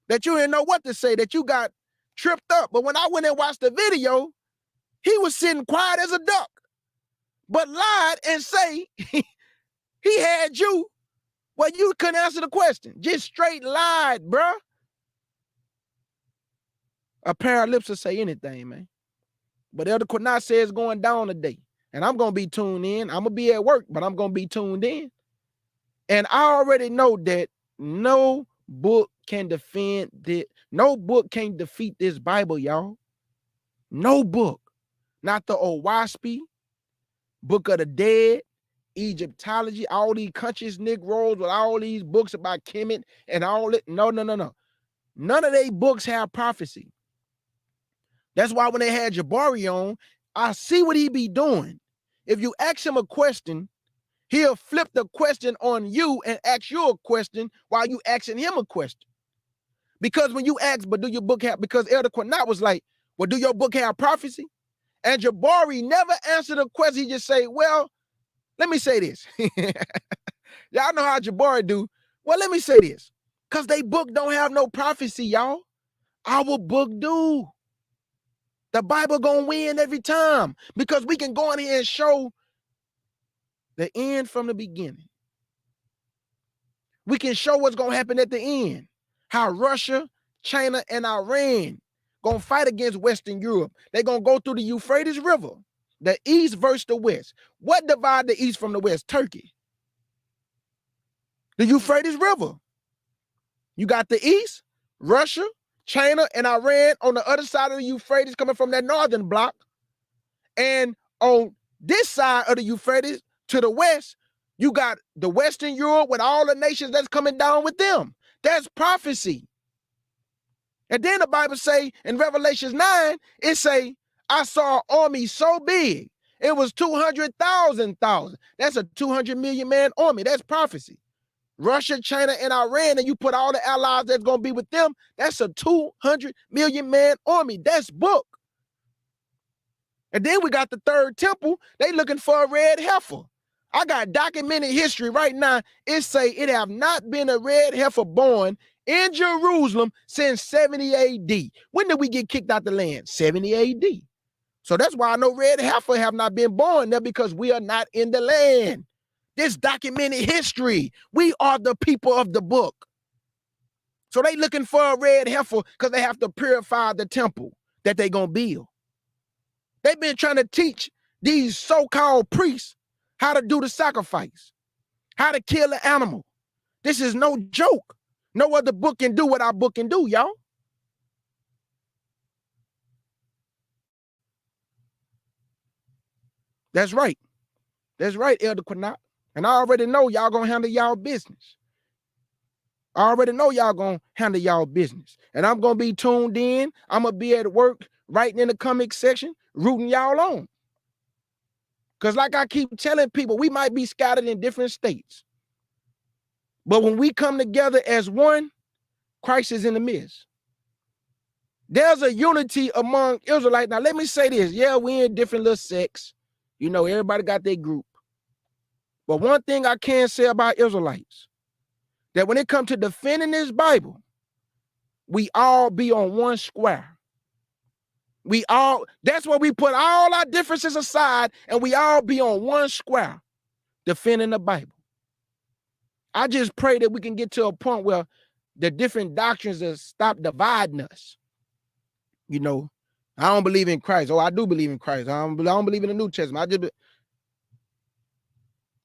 that you didn't know what to say, that you got tripped up. But when I went and watched the video, he was sitting quiet as a duck, but lied and say he had you, well, you couldn't answer the question. Just straight lied, bruh. A paralypse will say anything, man. But Elder Quinot says going down today. And I'm going to be tuned in. I'm going to be at work, but I'm going to be tuned in. And I already know that no book can defend this. No book can defeat this Bible, y'all. No book. Not the old Waspy, Book of the Dead, Egyptology, all these countries, Negroes with all these books about Kemet and all it. No. None of they books have prophecy. That's why when they had Jabari on, I see what he be doing. If you ask him a question, he'll flip the question on you and ask you a question while you asking him a question. Because when you ask, but do your book have, because Elder Quinot was like, well, do your book have prophecy? And Jabari never answered the question. He just say, well, let me say this. Y'all know how Jabari do. Well, let me say this. Because they book don't have no prophecy, y'all. Our book do. The Bible gonna win every time, because we can go in here and show the end from the beginning. We can show what's gonna happen at the end. How Russia, China, and Iran gonna fight against Western Europe. They're gonna go through the Euphrates River, the East versus the West. What divide the East from the West? Turkey. The Euphrates River. You got the East, Russia, China, and Iran on the other side of the Euphrates coming from that northern block. And on this side of the Euphrates to the west, you got the Western Europe with all the nations that's coming down with them. That's prophecy. And then the Bible say in Revelation 9, it say, I saw an army so big, it was 200,000. That's a 200 million man army. That's prophecy. Russia, China, and Iran, and you put all the allies that's going to be with them, that's a 200 million man army. That's book. And then we got the third temple. They looking for a red heifer. I got documented history right now. It say it have not been a red heifer born in Jerusalem since 70 AD. When did we get kicked out the land? 70 AD. So that's why I know red heifer have not been born there, because we are not in the land. This documented history. We are the people of the book. So they looking for a red heifer because they have to purify the temple that they gonna build. They've been trying to teach these so-called priests how to do the sacrifice, how to kill the animal. This is no joke. No other book can do what our book can do, y'all. That's right. That's right, Elder Quinat. And I already know y'all gonna handle y'all business. I already know y'all gonna handle y'all business. And I'm gonna be tuned in. I'm gonna be at work writing in the comment section, rooting y'all on. Because like I keep telling people, we might be scattered in different states. But when we come together as one, Christ is in the midst. There's a unity among Israelites. Now, let me say this. Yeah, we in different little sects. You know, everybody got their group. But one thing I can say about Israelites, that when it comes to defending this Bible, we all be on one square. That's where we put all our differences aside and we all be on one square defending the Bible. I just pray that we can get to a point where the different doctrines will stop dividing us. You know, I don't believe in Christ. Oh, I do believe in Christ. I don't believe in the New Testament.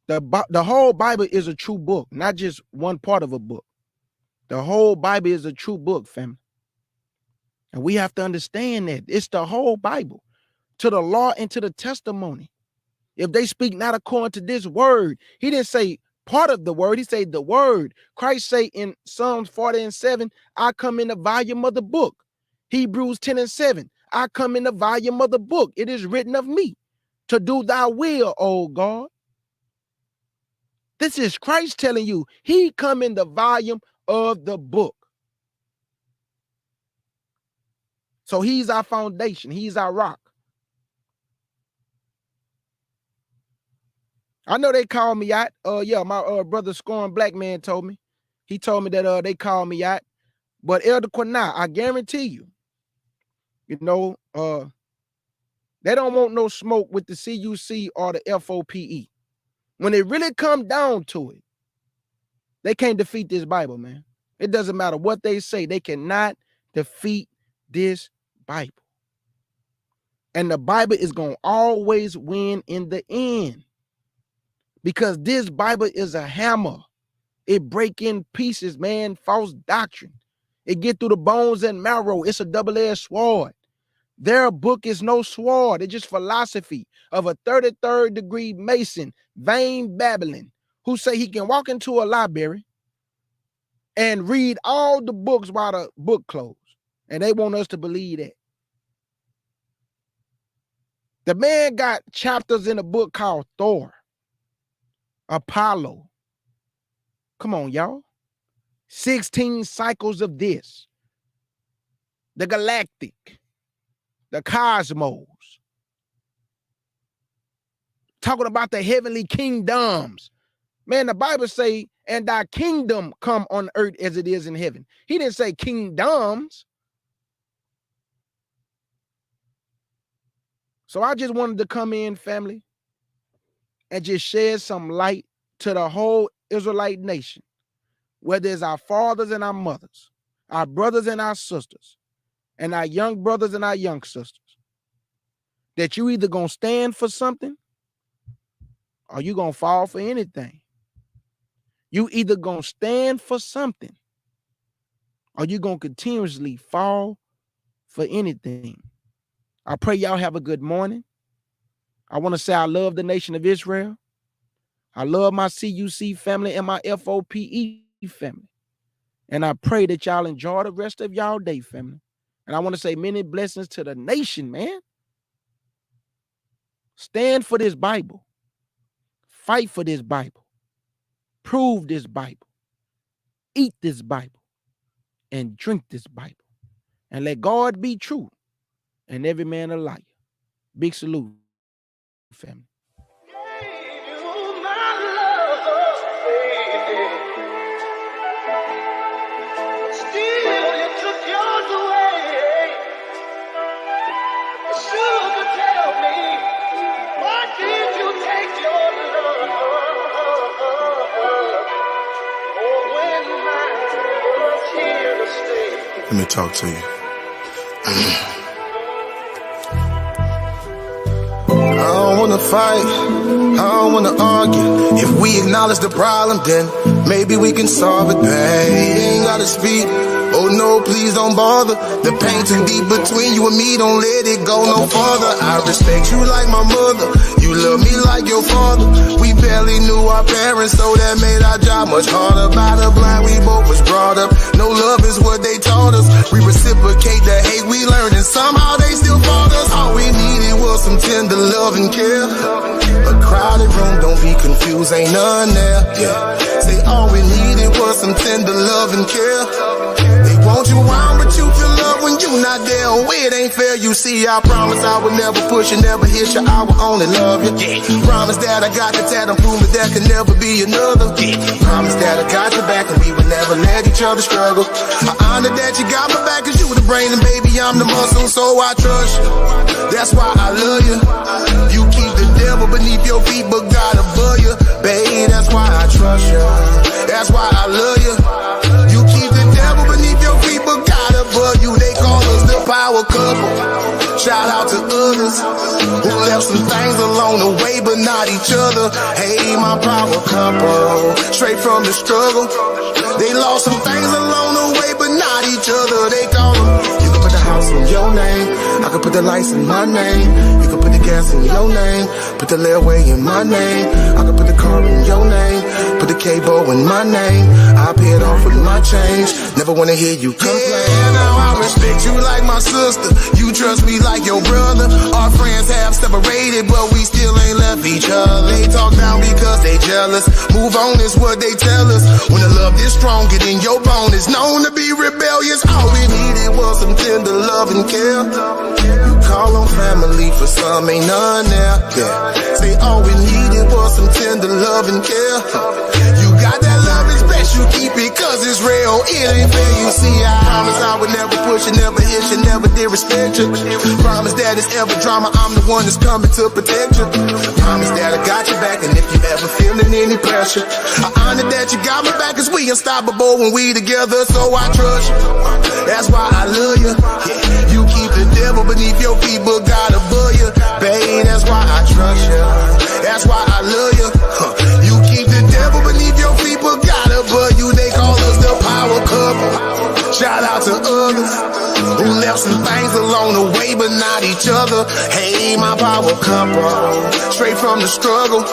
The whole Bible is a true book, not just one part of a book. The whole Bible is a true book, family. And we have to understand that it's the whole Bible, to the law and to the testimony. If they speak not according to this word, he didn't say part of the word, he said the word. Christ say in Psalms 40:7, I come in the volume of the book. Hebrews 10:7, I come in the volume of the book. It is written of me to do thy will, O God. This is Christ telling you, he come in the volume of the book. So he's our foundation. He's our rock. I know they call me out. Yeah, my brother Scoring Black Man told me. He told me that they call me out. But Elder Quinat, I guarantee you, you know, they don't want no smoke with the CUC or the FOPE. When it really come down to it, they can't defeat this Bible, man. It doesn't matter what they say. They cannot defeat this Bible. And the Bible is going to always win in the end. Because this Bible is a hammer. It break in pieces, man, false doctrine. It get through the bones and marrow. It's a double-edged sword. Their book is no sword. It's just philosophy of a 33rd degree Mason, vain babbling, who say he can walk into a library and read all the books while the book closed. And they want us to believe that. The man got chapters in a book called Thor, Apollo. Come on, y'all. 16 cycles of this. The galactic, the cosmos. Talking about the heavenly kingdoms. Man, the Bible say, and thy kingdom come on earth as it is in heaven. He didn't say kingdoms. So I just wanted to come in, family, and just shed some light to the whole Israelite nation, whether it's our fathers and our mothers, our brothers and our sisters, and our young brothers and our young sisters, that you either gonna stand for something or you gonna fall for anything. You either gonna stand for something or you gonna continuously fall for anything. I pray y'all have a good morning. I want to say I love the nation of Israel. I love my CUC family and my FOPE family. And I pray that y'all enjoy the rest of y'all day, family. And I want to say many blessings to the nation, man. Stand for this Bible. Fight for this Bible. Prove this Bible. Eat this Bible. And drink this Bible. And let God be true and every man a liar. Big salute, family. Oh, when my was here Let me talk to you. I don't wanna fight, I don't wanna argue. If we acknowledge the problem, then maybe we can solve it, babe. You ain't gotta speak, oh no, please don't bother. The pain too deep between you and me, don't let it go no further. I respect you like my mother, you love me like your father. We barely knew our parents, so that made our job much harder. By the blind, we both was brought up, no love is what they taught us. We reciprocate the hate we learned, and somehow they still fought us. All we needed was some tender love and care. A crowded room, don't be confused, ain't none there. Yeah. Say all we needed was some tender love and care. They want you around, but you feel love when you not there. Oh, it ain't fair, you see. I promise I would never push you, never hit you. I will only love you. Promise that I got the tat, I'm proving there can never be another. Promise that I got your back and we would never let each other struggle. I honor that you got my back, cause you the brain and baby I'm the muscle, so I trust you. That's why I love you. You keep the devil beneath your feet, but God above you. Babe, that's why I trust you. That's why I love you. You keep the devil beneath your feet, but God above you. They call us the power couple. Shout out to others who left some things along the way, but not each other. Hey, my power couple, straight from the struggle. They lost some things along the way, but not each other. They call them. You can put the house in your name, I can put the lights in my name. You can put the gas in your name, put the layaway in my name. I can put the car in your name, put the cable in my name. I pay it off with my change, never wanna hear you complain. Yeah, now I respect you like my sister, you trust me like your brother. Our friends have separated, but we still ain't left each other. They talk down because they jealous, move on is what they tell us. When the love is stronger than your bone, is known to be rebellious. All we needed was some tender love and care. You call on family, for some ain't none there. Yeah. Say all we needed was some tender love and care. You got that love, it's best you keep it, cause it's real. It ain't fair, you see. I promise I would never push you, never hit you, never disrespect you. Promise that it's ever drama, I'm the one that's coming to protect you. Promise that I got your back, and if you ever feeling any pressure, I honor that you got my back, cause we unstoppable when we together, so I trust you. That's why I love you. Yeah. You keep the devil beneath your feet, but God above you. Babe, that's why I trust you. That's why I love you. You keep the devil beneath your feet, but God above you. They call us the power couple. Shout out to others who left some things along the way, but not each other. Hey, my power couple, straight from the struggle.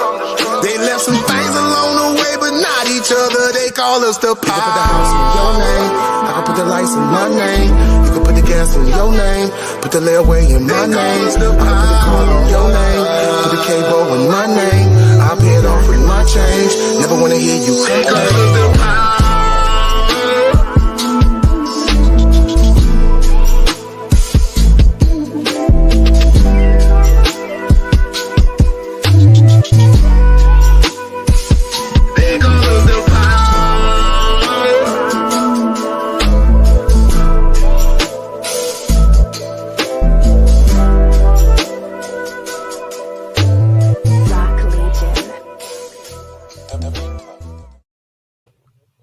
They left some things along the way, but not each other. They call us the power. You can put the house in your name, I can put the lights in my name. You can put the gas in your name, put the layaway in my name. I can put the car in your name, put the cable in my name. I pay it off with my change, never wanna hear you complain.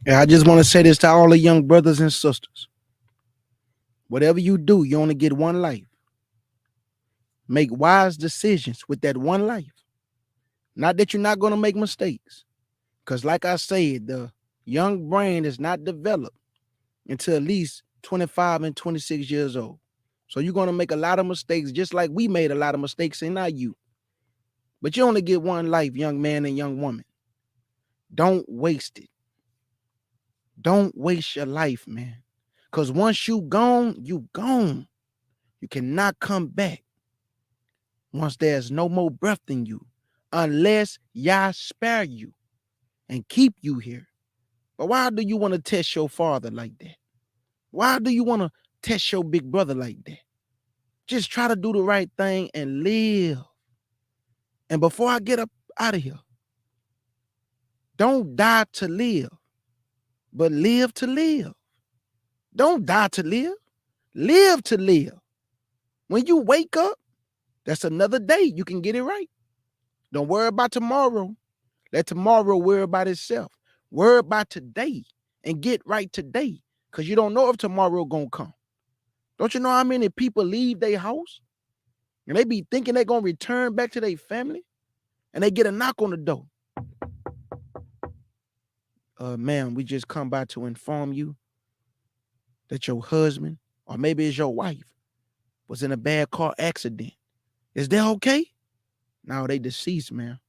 And I just want to say this to all the young brothers and sisters. Whatever you do, you only get one life. Make wise decisions with that one life. Not that you're not going to make mistakes. Because like I said, the young brain is not developed until at least 25 and 26 years old. So you're going to make a lot of mistakes, just like we made a lot of mistakes in our youth. But you only get one life, young man and young woman. Don't waste it. Don't waste your life, man. Because once you gone, you gone. You cannot come back once there's no more breath in you, unless Yah spare you and keep you here. But why do you want to test your father like that? Why do you want to test your big brother like that? Just try to do the right thing and live. And before I get up out of here, don't die to live, but live to live. Don't die to live. Live to live. When you wake up, that's another day. You can get it right. Don't worry about tomorrow. Let tomorrow worry about itself. Worry about today and get right today. because you don't know if tomorrow gonna come. Don't you know how many people leave their house and they be thinking they're gonna return back to their family, and they get a knock on the door? Ma'am, we just come by to inform you that your husband, or maybe it's your wife, was in a bad car accident. Is that okay? No, they deceased, man.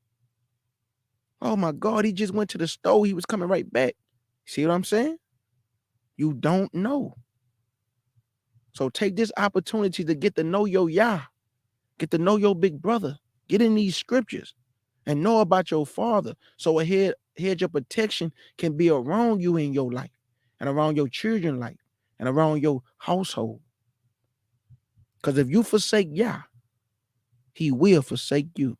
Oh my God, he just went to the store. He was coming right back. See what I'm saying? You don't know. So take this opportunity to get to know your Yah, get to know your big brother, get in these scriptures and know about your father. So a hedge of protection can be around you in your life and around your children's life and around your household. Because if you forsake Yah, he will forsake you.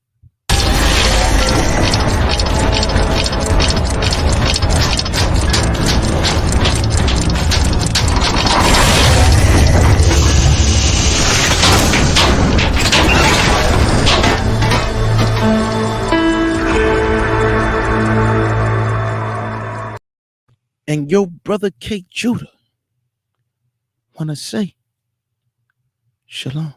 And your brother K. Judah want to say, Shalom.